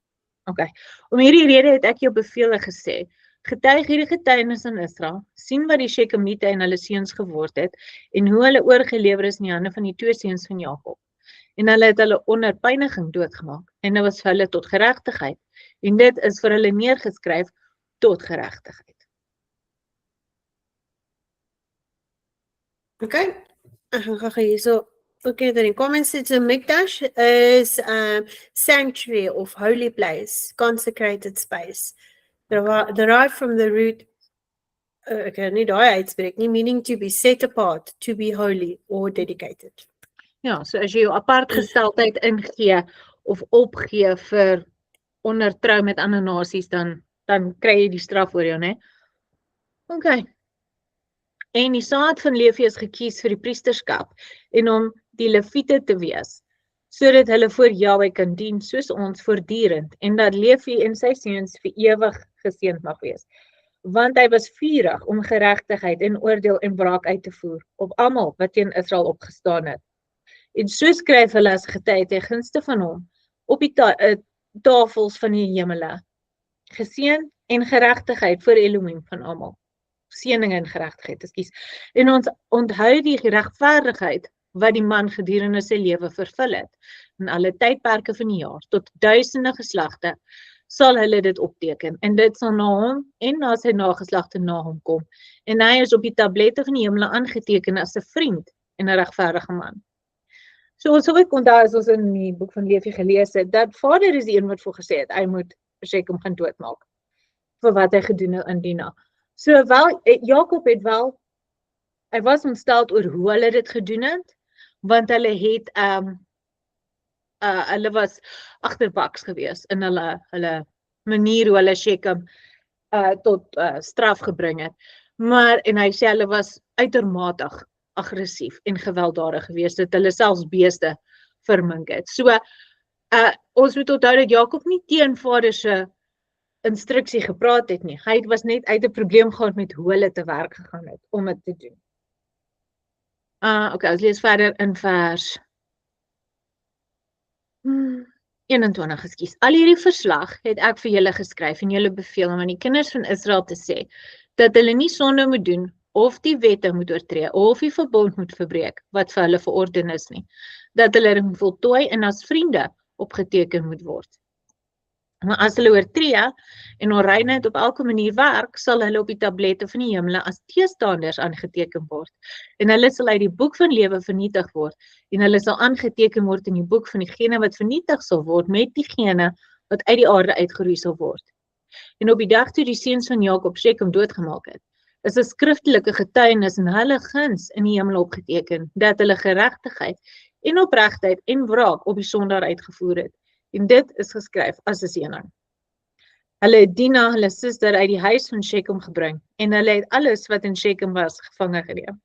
Om hierdie rede het ek jou bevele gesê, getuig hierdie getuienis in Israel, sien wat die Shekemiete en hulle seuns geword het, en hoe hulle oorgelewer is in die hande van die 2 seuns van Jakob. En hulle het hulle onder pyniging doodgemaak, en dit was vir hulle tot geregtigheid, en dit is vir hulle neergeskryf tot geregtigheid. Okay, ek gaan gou hierso. Okay, dan in comments it's a mikdash is sanctuary of holy place, consecrated space. Derived from the root, nie daai uitspreek nie, meaning to be set apart, to be holy or dedicated. Ja, so as jy jou apart gesteldheid ingee of opgee vir ondertrou met ander nasies, dan kry jy die straf oor jou, né? Okay. En die saad van Levi is gekies vir die priesterskap en om die Lewiete te wees, sodat hulle voor Jahwe kan dien soos ons voortdurend, en dat Levi en sy seuns vir ewig geseënd mag wees. Want hy was vurig om geregtigheid en oordeel en wraak uit te voer op almal wat teen Israel opgestaan het. En so skryf hulle as getuie ten gunste van hom op die tafels van die hemele. Geseën en geregtigheid vir Elohim van almal. Seëning en geregtigheid, ekskuus. En ons onthou die regverdigheid wat die man gedurende sy lewe vervul het. In alle tydperke van die jaar, tot duisende geslagte, sal hulle dit opteken. En dit sal na hom en na sy nageslagte na hom kom. En hy is op die tablette van die hemele aangeteken as 'n vriend en 'n regverdige man. So ons ook onthou as ons in die boek van Levi gelees het, dat Vader is die een wat voor gesê het, hy moet Shekem gaan doodmaak, vir wat hy gedoen het in Dina. So wel, Jakob het wel, hy was ontstel oor hoe hulle dit gedoen het, want hulle het, hulle was agterbaks gewees in hulle manier hoe hulle Shekem tot straf gebring het. Maar, en hy sê hulle was uitermate aggressief en gewelddadig gewees, dat hulle selfs beeste vermink het. So, ons moet onthou dat Jakob nie teen Vader se instruksie gepraat het nie. Hy was net uit 'n probleem gehad met hoe hulle te werk gegaan het om dit te doen. Okay, ons lees verder in vers 21, ekskuus. Al hierdie verslag het ek vir julle geskryf en julle beveel om aan die kinders van Israel te sê, dat hulle nie sonde moet doen, of die wette moet oortree, of die verbond moet verbreek, wat vir hulle verorden is nie. Dat hulle dit moet voltooi en as vriende opgeteken moet word. Maar as hulle oortree en onreinheid op elke manier werk, sal hulle op die tablette van die hemele as teestanders aangeteken word. En hulle sal uit die boek van lewe vernietig word, en hulle sal aangeteken word in die boek van diegene wat vernietig sal word, met diegene wat uit die aarde uitgeroei sal word. En op die dag toe die seuns van Jakob Shekem doodgemaak het, is 'n skriftelike getuienis in hulle guns in die hemel opgeteken, dat hulle geregtigheid en opregtheid en wraak op die sondaar uitgevoer het. En dit is geskryf as 'n seëning. Hulle het Dina, hulle suster, uit die huis van Shechem gebring en hulle het alles wat in Shechem was gevange geneem.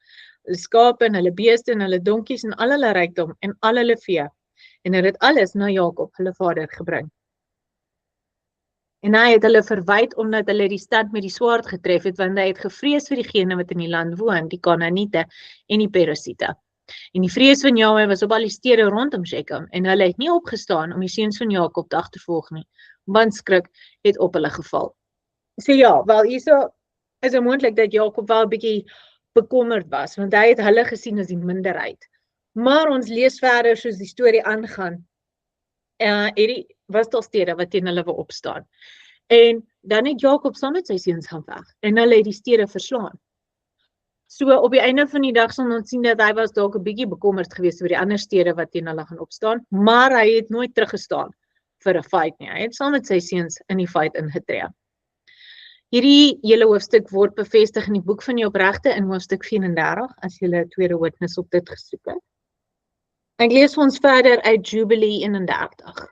Hulle skape en hulle beeste en hulle donkies en al hulle rykdom en al hulle vee. En hulle het alles na Jakob, hulle vader, gebring. En hy het hulle verwyd omdat hulle die stad met die swaard getref het, want hy het gevrees vir diegene wat in die land woon, die Kanaaniete en die Perisiete. En die vrees van Jahwe was op al die stede rondom Shechem, en hulle het nie opgestaan om die seuns van Jakob te agtervolg nie, want skrik het op hulle geval. So ja, wel hierso is het moontlik dat Jakob wel 'n bietjie bekommerd was, want hy het hulle gesien as die minderheid. Maar ons lees verder soos die storie aangaan. Hierdie was daar stede wat teen hulle wou opstaan. En dan het Jakob saam met sy seuns gaan weg en hulle het die stede verslaan. So op die einde van die dag sal ons sien dat hy was dalk 'n bietjie bekommerd geweest oor die ander stede wat teen hulle gaan opstaan, maar hy het nooit teruggestaan vir 'n fight nie. Hy het saam met sy seuns in die fight ingetree. Hierdie hele hoofstuk word bevestig in die boek van die opregte in hoofstuk 34, as jy 'n tweede witness op dit gesoek het. Ek lees vir ons verder uit Jubilee 31,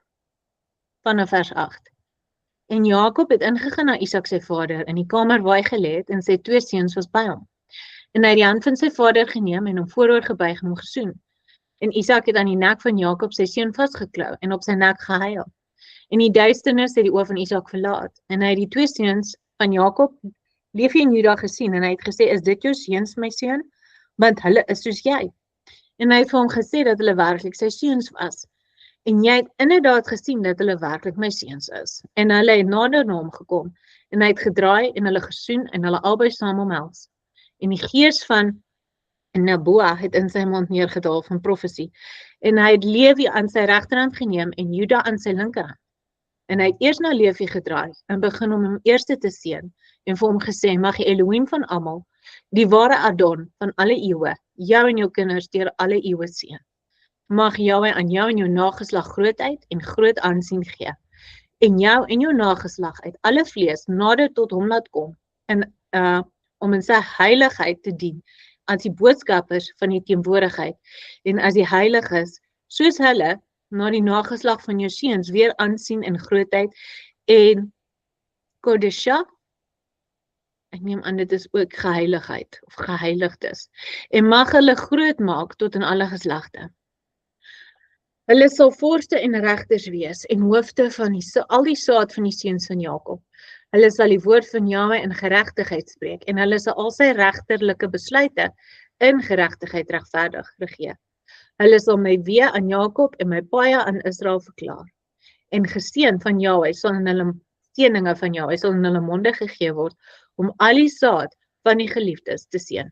vanaf vers 8. En Jakob het ingegaan na Isak sy vader in die kamer waar hy gelê het en sy 2 seuns was by hom. En hy het die hand van sy vader geneem en hom vooroor gebuig en hom gesoen. En Isak het aan die nek van Jakob sy seun vasgeklou en op sy nek gehuil. En die duisternis het die oë van Isak verlaat. En hy het die 2 seuns van Jakob, Levi en Juda, gesien en hy het gesê, is dit jou seuns, my seun? Want hulle is soos jy. En hy het vir hom gesê dat hulle werklik sy seuns was. En jy het inderdaad gesien dat hulle werklik my seuns is. En hulle het nader na hom gekom en hy het gedraai en hulle gesoen en hulle albei saam omhels. En die gees van Naboa het in sy mond neergedaal van profesie. En hy het Levi aan sy regterhand geneem en Juda aan sy linkerhand. En hy het eers na Levi gedraai en begin om hom eerste te seën en vir hom gesê, mag die Elohim van almal, die ware Adon van alle eeue, jou en jou kinders deur alle eeue seën. Mag Jahwe aan jou en jou nageslag grootheid en groot aansien gee. En jou nageslag uit alle vlees nader tot hom laat kom en om in sy heiligheid te dien as die boodskappers van die teenwoordigheid en as die heiliges, soos hulle na die nageslag van jou seuns weer aansien in grootheid en Kodesha, ek neem aan dit is ook geheiligheid of geheiligdes, en mag hulle groot maak tot in alle geslagte. Hulle sal vorste en regters wees en hoofde van al die saad van die seuns van Jakob. Hulle sal die woord van Jahwe in geregtigheid spreek en hulle sal al sy regterlike besluite in geregtigheid regverdig regeer. Hulle sal my wee aan Jakob en my paaie aan Israel verklaar. En geseën van Jahwe sal in hulle seëninge van Jahwe sal in hulle monde gegee word om al die saad van die geliefdes te seën.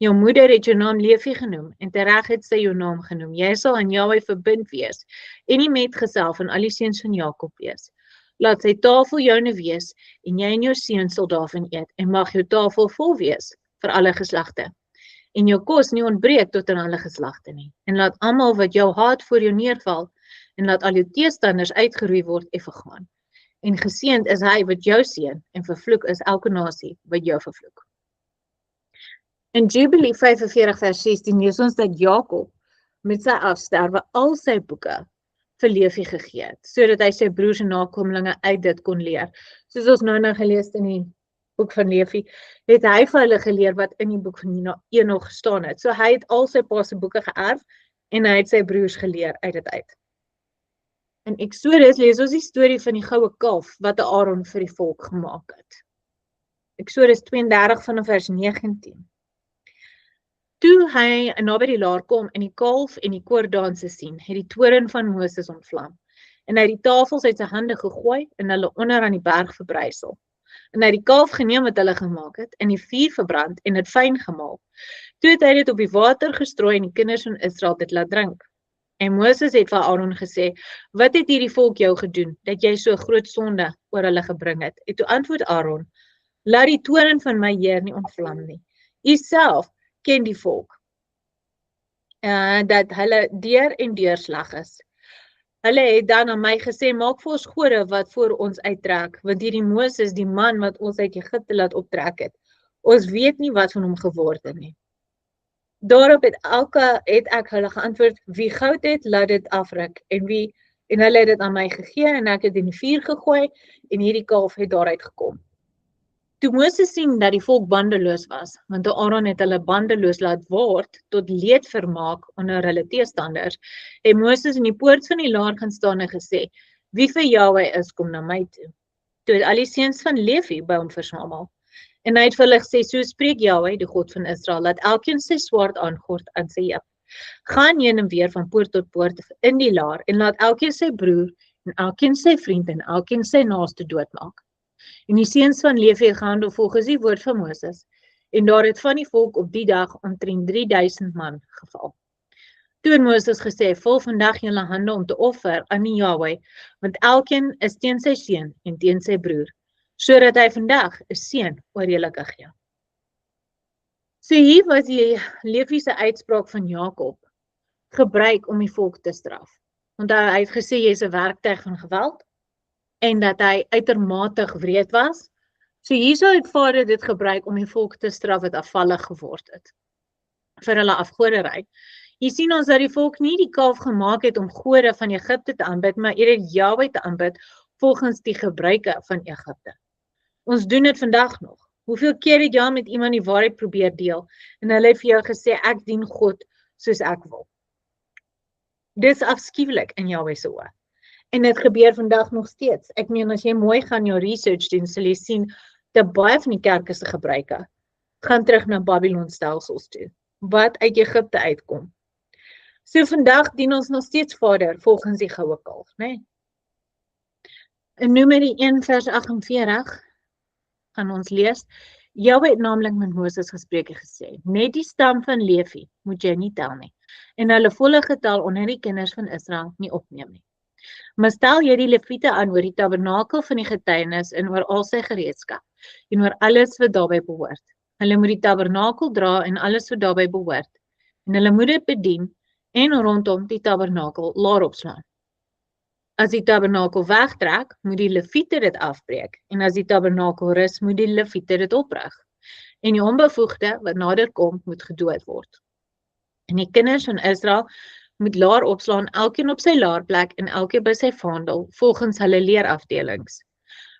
Jou moeder het jou naam Levi genoem en tereg het sy jou naam genoem. Jy sal aan Jahwe verbind wees en die metgesel van al die seuns van Jakob wees. Laat sy tafel joune wees en jy en jou seuns sal daarvan eet en mag jou tafel vol wees vir alle geslagte. En jou kos nie ontbreek tot in alle geslagte nie. En laat almal wat jou haat voor jou neerval en laat al jou teestanders uitgeroei word en vergaan. En geseënd is hy wat jou seën en vervloek is elke nasie wat jou vervloek. In Jubilee 45 vers 16 lees ons dat Jakob met sy afsterwe al sy boeke vir Levi gegee het, sodat hy sy broers en nakomlinge uit dit kon leer. Soos ons nou gelees in die boek van Levi, het hy vir hulle geleer wat in die boek van Enoch gestaan het. So hy het al sy pa se boeke geërf en hy het sy broers geleer uit dit uit. In Exodus lees ons die storie van die goue kalf wat Aaron vir die volk gemaak het. Exodus 32 vanaf vers 19. Toe hy naby die laar kom en die kalf en die koordanse sien, het die toorn van Moses ontvlam. En hy het die tafels uit sy hande gegooi en hulle onder aan die berg verbrysel. En hy het die kalf geneem wat hulle gemaak het, in die vuur verbrand en dit fyn gemaal. Toe het hy dit op die water gestrooi en die kinders van Israel dit laat drink. En Moses het vir Aaron gesê, wat het hierdie volk jou gedoen, dat jy so groot sonde oor hulle gebring het? En toe antwoord Aaron, laat die toorn van my Heer nie ontvlam nie. U self ken die volk, dat hulle deur en deur sleg is. Hulle het dan aan my gesê, maak vir ons gode wat voor ons uittrek, want hierdie Moses, die man wat ons uit Egipte laat optrek het, ons weet nie wat van hom geword het nie. Daarop het ek hulle geantwoord, wie goud het, laat dit afruk, en wie En hulle het dit aan my gegee en ek het in die vuur gegooi en hierdie kalf het daaruit gekom. Toe Moses sien dat die volk bandeloos was, want Aaron het hulle bandeloos laat word tot leedvermaak onder hulle teestanders, het Moses in die poort van die laar gaan staan en gesê, wie vir Jahwe is, kom na my toe. Toe het al die seuns van Levi by hom versamel. En hy het vir hulle gesê, so spreek Jahwe, die God van Israel, laat elkeen sy swaard aangord aan sy heup. Gaan heen en weer van poort tot poort in die laar en laat elkeen sy broer en elkeen sy vriend en elkeen sy naaste doodmaak. En die seuns van Levi het gehandel volgens die woord van Moses en daar het van die volk op die dag omtrent 3000 man geval. Toe het Moses gesê, vul vandag julle hande om te offer aan die Jahwe, want elkeen is teen sy seun en teen sy broer, sodat hy vandag 'n seën oor julle kan gee. So hier was die Lewiese uitspraak van Jakob gebruik om die volk te straf. Want hy het gesê jy is 'n werktuig van geweld en dat hy uitermate wreed was. So hierso het Vader dit gebruik om die volk te straf wat afvallig geword het vir hulle afgoderry. Hier sien ons dat die volk nie die kalf gemaak het om gode van Egipte te aanbid, maar eerder Jahwe te aanbid volgens die gebruike van Egipte. Ons doen dit vandag nog. Hoeveel keer het jy met iemand die waarheid probeer deel en hulle het vir jou gesê ek dien God soos ek wil. Dis afskuwlik in Jahwe se oë. En dit gebeur vandag nog steeds. Ek meen as jy mooi gaan jou research doen, sal jy sien dat baie van die kerke se gebruike gaan terug na Babylon stelsels toe, wat uit Egipte uitkom. So vandag dien ons nog steeds Vader volgens die goue kalf, né? In Numeri 1 vers 48 gaan ons lees, Jahwe het naamlik met Moses gespreek en gesê, net die stam van Levi moet jy nie tel nie, en hulle volle getal onder die kinders van Israel nie opneem nie. Maar stel jy die Lewiete aan oor die tabernakel van die getuienis en oor al sy gereedskap, en oor alles wat daarbey behoort. Hulle moet die tabernakel dra en alles wat daarbey behoort, en hulle moet dit bedien en rondom die tabernakel laar opslaan. As die tabernakel wegtrek, moet die Lewiete dit afbreek, en as die tabernakel rus, moet die Lewiete dit oprig. En die onbevoegde wat nader kom, moet gedood word. En die kinders van Israel moet laar opslaan, elkeen op sy laarplek en elkeen by sy vaandel, volgens hulle leerafdelings.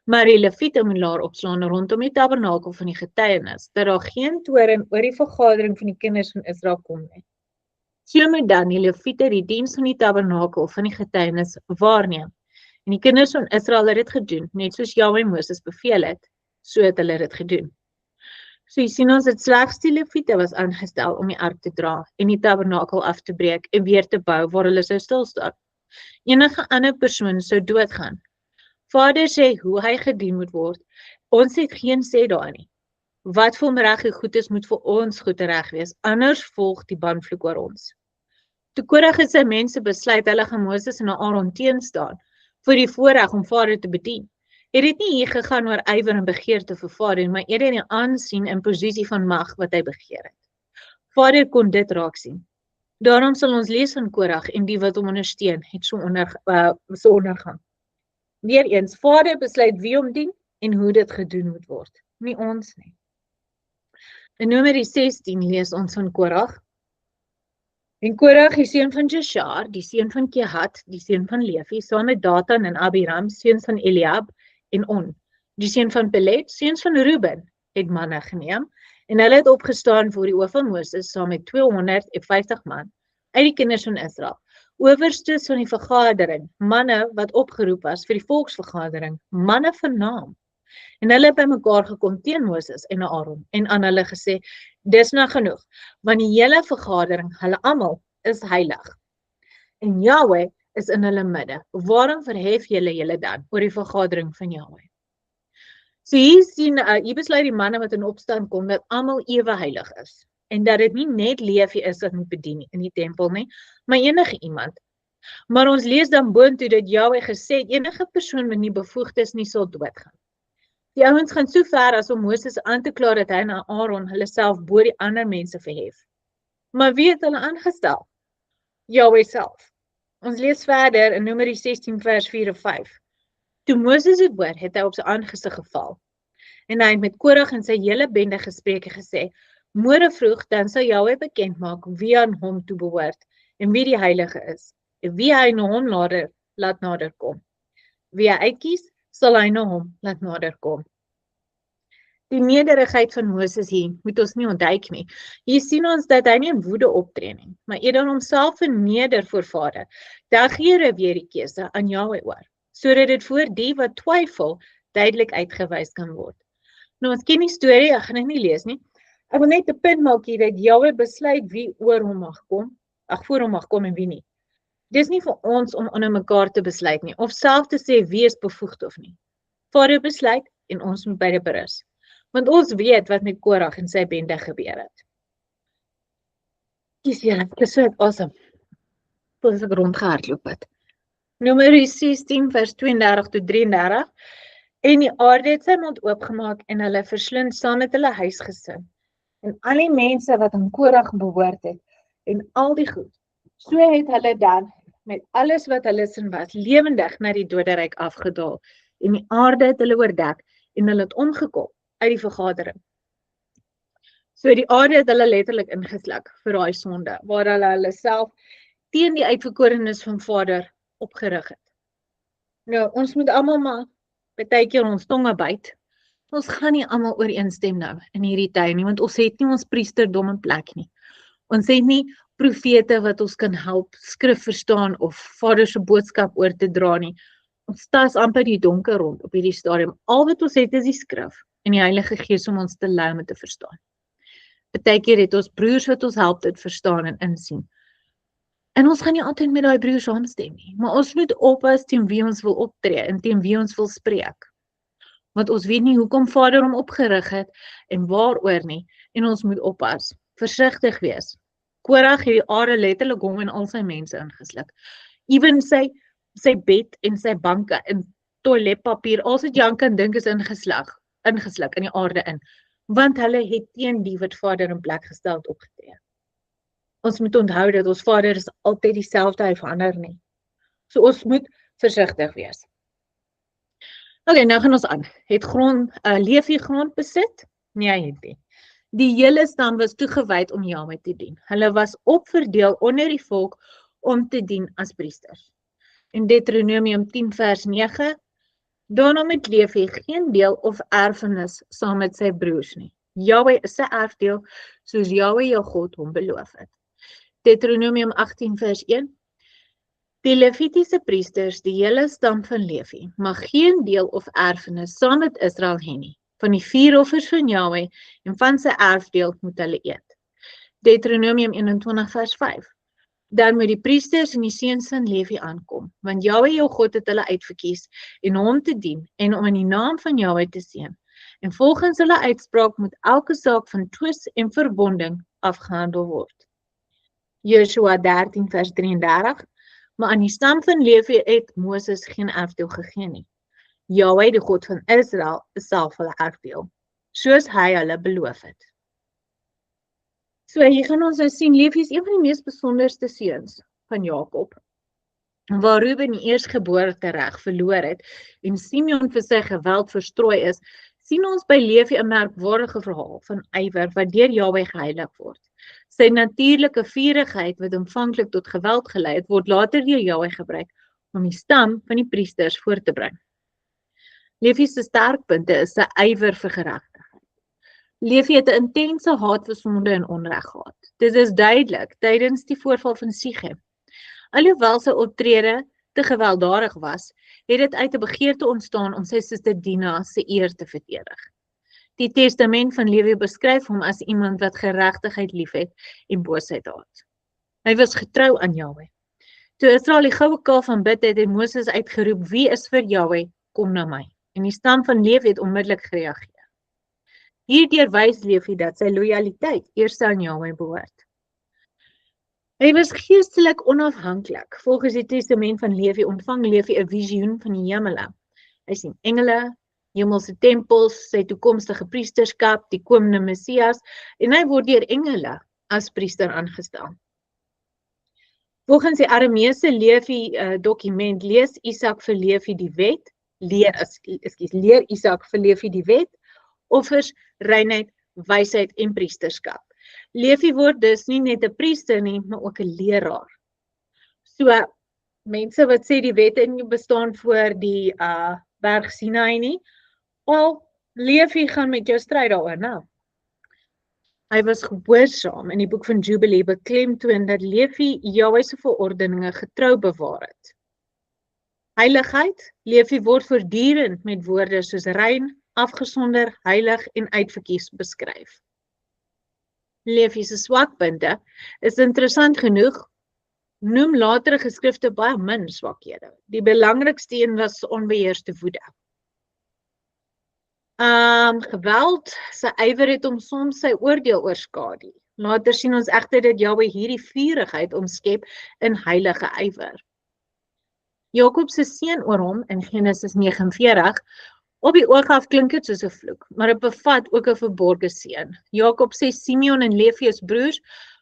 Maar die Lewiete moet laar opslaan rondom die tabernakel van die getuienis, dat daar geen toren oor die vergadering van die kinders van Israel kom nie. So moet dan die Lewiete die diens van die tabernakel van die getuienis waarneem. En die kinders van Israel het dit gedoen, net soos Jahwe Moses beveel het, so het hulle dit gedoen. So jy sien ons het slegs die Lewiete was aangestel om die ark te dra en die tabernakel af te breek en weer te bou waar hulle sou stil staan. Enige ander persoon sou doodgaan. Vader sê hoe hy gedien moet word. Ons het geen sê daarin nie. Wat vir hom reg en goed is, moet vir ons goed en reg wees, anders volg die banvloek oor ons. Toe Korag en sy mense besluit, hulle gaan Moses en Aaron teenstaan vir die voorreg om Vader te bedien. Het dit nie hier gegaan oor ywer en begeerte vir Vader, maar eerder die aansien en posisie van mag wat hy begeer het. Vader kon dit raak sien. Daarom sal ons lees van Korag en die wat hom ondersteun, het so ondergang. Weereens, Vader besluit wie hom dien en hoe dit gedoen moet word, nie ons nie. In Numeri 16 lees ons van Korag. En Korag, die seun van Jeshar, die seun van Kehat, die seun van Levi, saam met Datan en Abiram, seuns van Eliab en On, die seun van Pelet, seuns van Reuben, het manne geneem, en hulle het opgestaan voor die oë van Moses, saam met 250 man, uit die kinders van Israel, owerstes van die vergadering, manne wat opgeroep was vir die volksvergadering, manne van naam. En hulle het by mekaar gekom teen Moses en Aaron en aan hulle gesê, dis nou genoeg, want die hele vergadering, hulle almal is heilig. En Jahwe is in hulle midde. Waarom verhef julle dan oor die vergadering van Jahwe? So hier besluit die manne wat in opstand kom, dat almal ewe heilig is. En dat dit nie net Levi is wat moet bedien in die tempel nie, maar enige iemand. Maar ons lees dan boontoe dat Jahwe gesê het, enige persoon wat nie bevoegd is nie sal doodgaan. Die ouens gaan so ver as om Moses aan te kla dat hy en Aaron hulle self bo die ander mense verhef. Maar wie het hulle aangestel? Jahwe self. Ons lees verder in Numeri 16 vers 4 en 5. Toe Moses het hoor, het hy op sy aangesig geval. En hy het met Korag en sy hele bende gespreek en gesê, môre vroeg dan sal Jahwe bekend maak wie aan hom toe behoort en wie die heilige is, en wie hy na hom laat nader kom. Wie hy uitkies, sal hy na hom laat nader kom. Die nederigheid van Moses hier moet ons nie ontduik nie. Hier sien ons dat hy nie in woede optree nie, maar eerder homself verneder voor Vader. Daar gee hy weer die keuse aan Jahwe oor, sodat dit voor die wat twyfel duidelik uitgewys kan word. Nou ons ken die storie, ek gaan dit nie lees nie. Ek wil net 'n punt maak hier dat Jahwe besluit wie oor hom mag kom, voor hom mag kom en wie nie. Dis nie vir ons om onder mekaar te besluit nie, of self te sê wie is bevoegd of nie. Vader besluit en ons moet by dit berus. Want ons weet wat met Korag en sy bende gebeur het. Kies julle, ek is so uit asem. Tot ek rondgehardloop het. Numeri 16 vers 32 tot 33. En die aarde het sy mond oopgemaak en hulle verslind saam met hulle huisgesin. En al die mense wat aan Korag behoort het, en al die goed. So het hulle dan met alles wat hulle sin was, lewendig na die doderyk afgedaal. En die aarde het hulle oordek en hulle het omgekom uit die vergadering. So die aarde het hulle letterlik ingesluk vir daai sonde, waar hulle self teen die uitverkorenes van Vader opgerig het. Nou, ons moet almal maar partykeer ons tonge byt. Ons gaan nie almal ooreenstem nou in hierdie tyd nie, want ons het nie ons priesterdom in plek nie. Ons het nie profete wat ons kan help skrif verstaan of Vader se boodskap oor te dra nie. Ons tas amper die donker rond op hierdie stadium. Al wat ons het is die skrif en die Heilige Gees om ons te lei om dit te verstaan. Partykeer het ons broers wat ons help dit verstaan en insien. En ons gaan nie altyd met daai broers saamstem nie, maar ons moet oppas teen wie ons wil optree en teen wie ons wil spreek. Want ons weet nie hoekom Vader hom opgerig het en waaroor nie, en ons moet oppas, versigtig wees. Korag het die aarde letterlik hom en al sy mense ingesluk. Ewen sy bed en sy banke en toiletpapier, alles wat jy aan kan dink is ingesluk in die aarde in, want hulle het teen die wat Vader in plek gestel het opgetree. Ons moet onthou dat ons Vader is altyd dieselfde, hy verander nie. So ons moet versigtig wees. Okay, nou gaan ons aan. Het Levi grond besit? Nee, hy het nie. Die hele stam was toegewyd om Jahwe te dien. Hulle was opverdeel onder die volk om te dien as priesters. In Deuteronomium 10 vers 9, daarna met Levi geen deel of erfenis saam met sy broers nie. Jahwe is sy erfdeel, soos Jahwe jou God hom beloof het. Deuteronomium 18 vers 1, die Levitiese priesters, die hele stam van Levi, mag geen deel of erfenis saam met Israel hê nie. Van die 4 offers van Jahwe en van sy erfdeel moet hulle eet. Deuteronomium 21 vers 5. Dan moet die priesters en die seuns van Levi aankom, want Jahwe jou God het hulle uitverkies en hom te dien en om in die naam van Jahwe te seën. En volgens hulle uitspraak moet elke saak van twis en verbonding afgehandel word. Joshua 13 vers 33. Maar aan die stam van Levi het Moses geen erfdeel gegee nie. Jahwe, die God van Israel, is self hulle erfdeel, soos hy hulle beloof het. So hier gaan ons nou sien, Levi is een van die mees besonderste seuns van Jakob, waar Reuben die eerstgeboortereg verloor het en Simeon vir sy geweld verstrooi is, sien ons by Levi 'n merkwaardige verhaal van ywer wat deur Jahwe geheilig word. Sy natuurlike vurigheid wat aanvanklik tot geweld gelei het, word later deur Jahwe gebruik om die stam van die priesters voor te bring. Levi se sterkpunte is sy ywer vir geregtigheid. Levi het 'n intense haat vir sonde en onreg gehad. Dit is duidelik tydens die voorval van Sichem. Alhoewel sy optrede te gewelddadig was, het dit uit 'n begeerte ontstaan om sy suster Dina se eer te verdedig. Die testament van Levi beskryf hom as iemand wat geregtigheid liefhet en boosheid haat. Hy was getrou aan Jahwe. Toe Israel die goue kalf aanbid het, het Moses uitgeroep, wie is vir Jahwe, kom na my. En die stam van Levi het onmiddellik gereageer. Hierdeur wys Levi dat sy lojaliteit eers aan Jahwe behoort. Hy was geestelik onafhanklik. Volgens die testament van Levi ontvang Levi 'n visioen van die hemele. Hy sien engele, hemelse tempels, sy toekomstige priesterskap, die komende Messias, en hy word deur engele as priester aangestel. Volgens die Arameese Levi dokument leer Isak vir Levi die wet, leer Isak vir Levi die wet, offers, reinheid, wysheid en priesterskap. Levi word dus nie net 'n priester nie, maar ook 'n leraar. So, mense wat sê die wette nie bestaan voor die berg Sinai nie, al Levi gaan met jou stryd daaroor, nou. Hy was gehoorsaam in die boek van Jubilee beklemtoon dat Levi Jahwe se verordeninge getrou bewaar het. Heiligheid, Levi word voortdurend met woorde soos rein, afgesonder, heilig en uitverkies beskryf. Levi se swakpunte is interessant genoeg, noem latere geskrifte baie min swakhede. Die belangrikste een was onbeheerste woede. Geweld, sy ywer het om soms sy oordeel oorskadu. Later sien ons egter dat Jahwe hierdie vurigheid omskep in heilige ywer. Jakob se seën oor hom in Genesis 49, op die oog af klink dit soos 'n vloek, maar dit bevat ook 'n verborgde seën. Jakob sê Simeon en Levi is broers,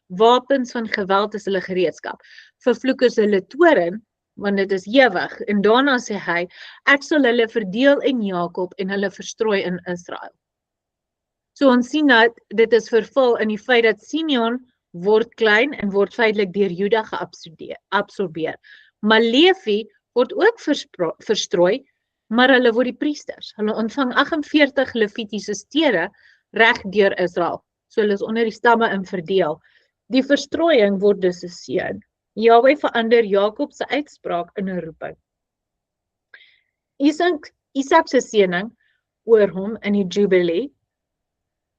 wapens van geweld is hulle gereedskap. Vervloek is hulle toren, want dit is ewig. En daarna sê hy, ek sal hulle verdeel in Jakob en hulle verstrooi in Israel. So ons sien dat dit is vervul in die feit dat Simeon word klein en word feitelik deur Juda geabsorbeer. Maar Levi word ook verstrooi, maar hulle word die priesters. Hulle ontvang 48 Levitiese stede reg deur Israel. So hulle is onder die stamme in verdeel. Die verstrooiing word dus 'n seën. Jahwe verander Jakob se uitspraak in 'n roeping. Isak se seëning oor hom in die Jubilee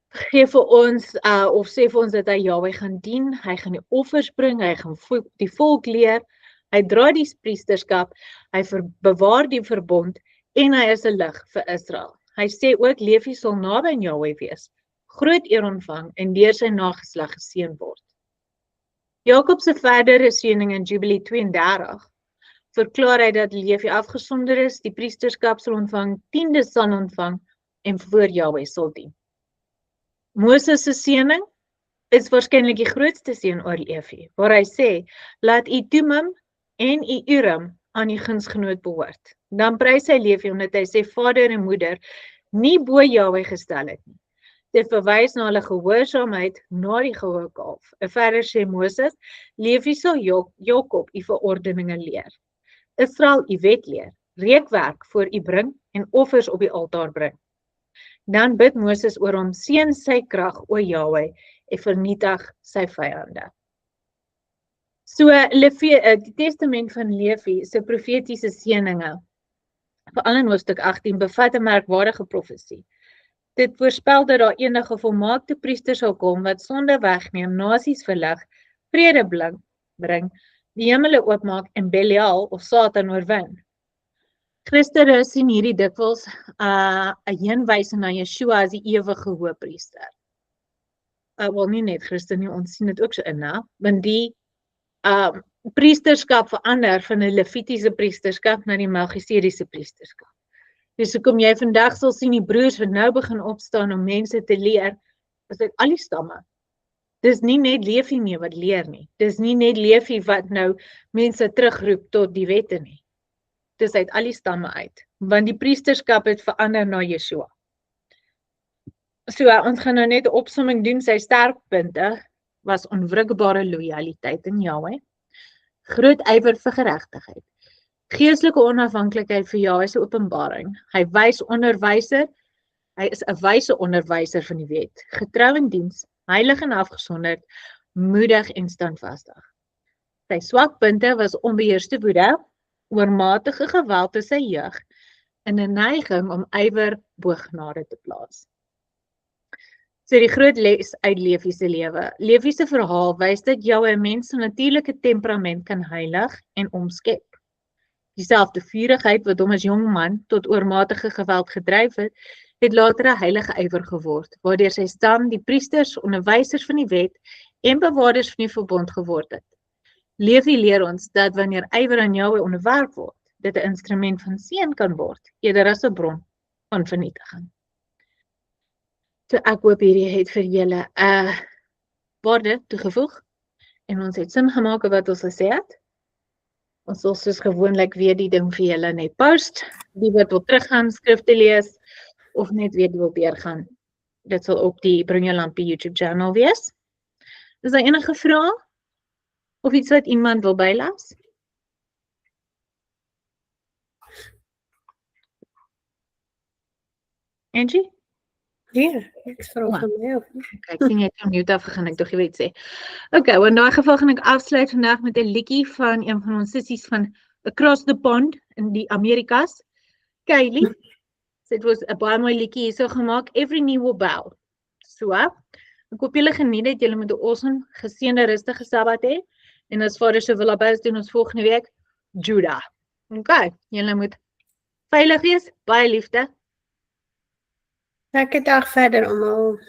gee vir ons of sê vir ons dat hy Jahwe gaan dien, hy gaan die offers bring, hy gaan die volk leer, hy dra die priesterskap, hy bewaar die verbond en hy is 'n lig vir Israel. Hy sê ook Levi sal naby aan Jahwe wees, groot eer ontvang en deur sy nageslag geseën word. Jakob se verdere seëning in Jubilee 32 verklaar hy dat Levi afgesonder is, die priesterskap sal ontvang, tiendes sal ontvang en voor Jahwe sal dien. Moses se seëning is waarskynlik die grootste seën oor Levi, waar hy sê, laat u Tumim en u Urim aan die gunsgenoot behoort. Dan prys hy Levi omdat hy sê vader en moeder nie bo Jahwe gestel het nie. Dit verwys na hulle gehoorsaamheid na die goue kalf. En verder sê Moses, Levi sal Jakob u verordeninge leer. Israel u wet leer, reekwerk voor u bring en offers op die altaar bring. Dan bid Moses oor hom, seën sy krag, o Jahwe, en vernietig sy vyande. So, die testament van Levi se profetiese seëninge, veral in hoofstuk 18, bevat 'n merkwaardige profesie. Dit voorspel dat daar enige volmaakte priester sal kom wat sonde wegneem, nasies verlig, vrede bring, die hemele oopmaak en Belial of Satan oorwin. Christene sien hierdie dikwels 'n heenwysing na Yeshua as die ewige hoëpriester. Wel nie net Christene nie, ons sien dit ook so in, want die priesterskap verander van 'n Levitiese priesterskap na die Melchisedese priesterskap. Dus hoekom jy vandag sal sien die broers wat nou begin opstaan om mense te leer, is uit al die stamme. Dis nie net Levi meer wat leer nie. Dis nie net Levi wat nou mense terugroep tot die wette nie. Dis uit al die stamme uit, want die priesterskap het verander na Yeshua. So, ons gaan nou net 'n opsomming doen. Sy sterkpunte was onwrikbare lojaliteit in Jahwe, groot ywer vir geregtigheid, geestelike onafhanklikheid vir Jahwe se openbaring. Hy is 'n wyse onderwyser van die wet, getrou in diens, heilig en afgesonderd, moedig en standvastig. Sy swakpunte was onbeheerste woede, oormatige geweld in sy jeug en 'n neiging om ywer bo genade te plaas. So die groot les uit Levi se lewe. Levi se verhaal wys dat Jahwe 'n mens se natuurlike temperament kan heilig en omskep. Dieselfde vurigheid wat hom as jong man tot oormatige geweld gedryf het, het later 'n heilige ywer geword, waardeur sy stam die priesters, onderwysers van die wet en bewaarders van die verbond geword het. Levi leer ons dat wanneer ywer aan Jahwe onderwerp word, dit 'n instrument van seën kan word, eerder as 'n bron van vernietiging. So ek hoop hierdie het vir julle waarde toegevoeg en ons het sin gemaak wat ons gesê het. Ons sal soos gewoonlik weer die ding vir julle net post, die wat wil teruggaan, skrifte lees, of net weer wil deurgaan. Dit sal op die Bring Jou Lampie YouTube channel wees. Is daar enige vrae? Of iets wat iemand wil bylas? Angie? Nee, ek vra O. van my of nie. Okay, ek sien jy het jou mute afgegaan, ek dog jy wil iets sê. Okay, in daai geval gaan ek afsluit vandag met 'n liedjie van een van ons sissies van Across the Pond in die Amerikas. Kylie. Dit was 'n baie mooi liedjie hierso gemaak, Every Knee Will Bow. So, ek hoop julle geniet dit, julle moet 'n awesome, geseënde, rustige Sabbat hê. En as Vader se wil naby is, doen ons volgende week Judah. Okay, julle moet veilig wees, baie liefde. Lekker dag verder almal.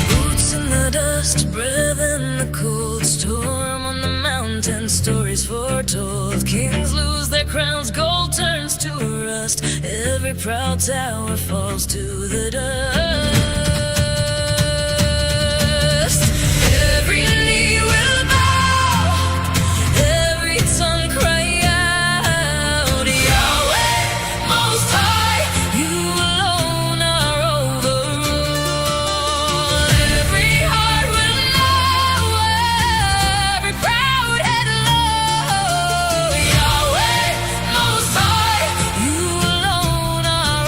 Boots in the dust, breath in the cold, storm on the mountain, stories foretold. Kings lose their crowns, gold turns to rust. Every proud tower falls to the dust. Every knee will bow, every tongue cry out, Yahweh, Most High, You alone are overall. Every heart will know, every proud head low, Yahweh, Most High, You alone are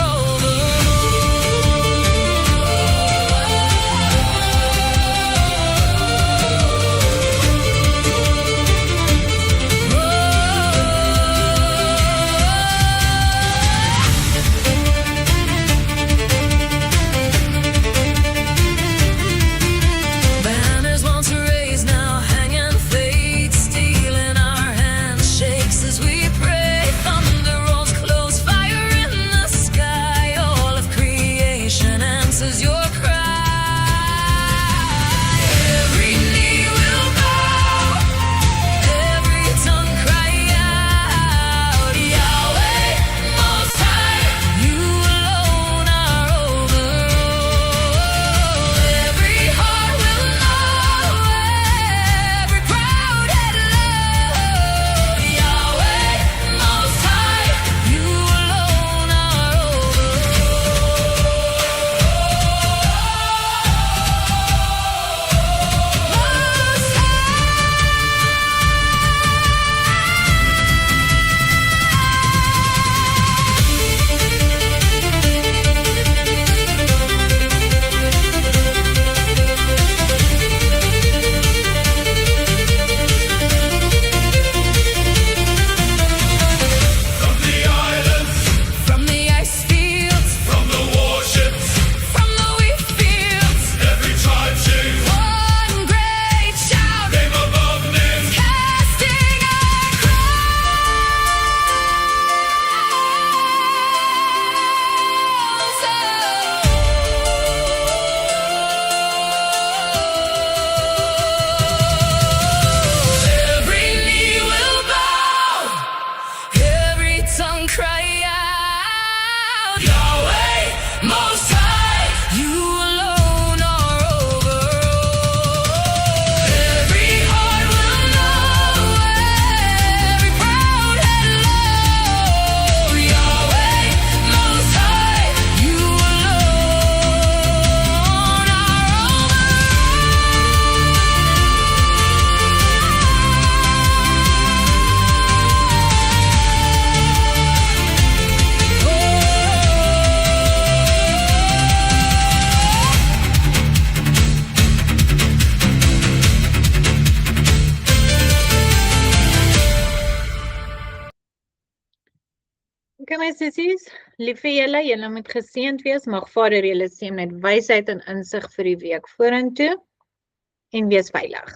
Banners once raised, now hanging fate, steel in our hands shakes as we pray. Thunder rolls close, fire in the sky. All of creation answers your cry. Every knee will bow, every tongue cry out, Yahweh, Most High, You alone are overall. Every heart will know, every proud head low, Yahweh, Most High, You alone are From the islands, from the ice fields, from the warships, from the wheat fields. every tribe sings. One great shout, Name above names, casting our crowns. Every knee will bow, every tongue cry out, Yahweh, Most High, You alone are overall. Every heart will know, every proud head low, Yahweh, Most High, You alone Okay, my sissies, lief vir julle, julle moet geseënd wees. Mag Vader julle seën met wysheid en insig vir die week vorentoe en wees veilig.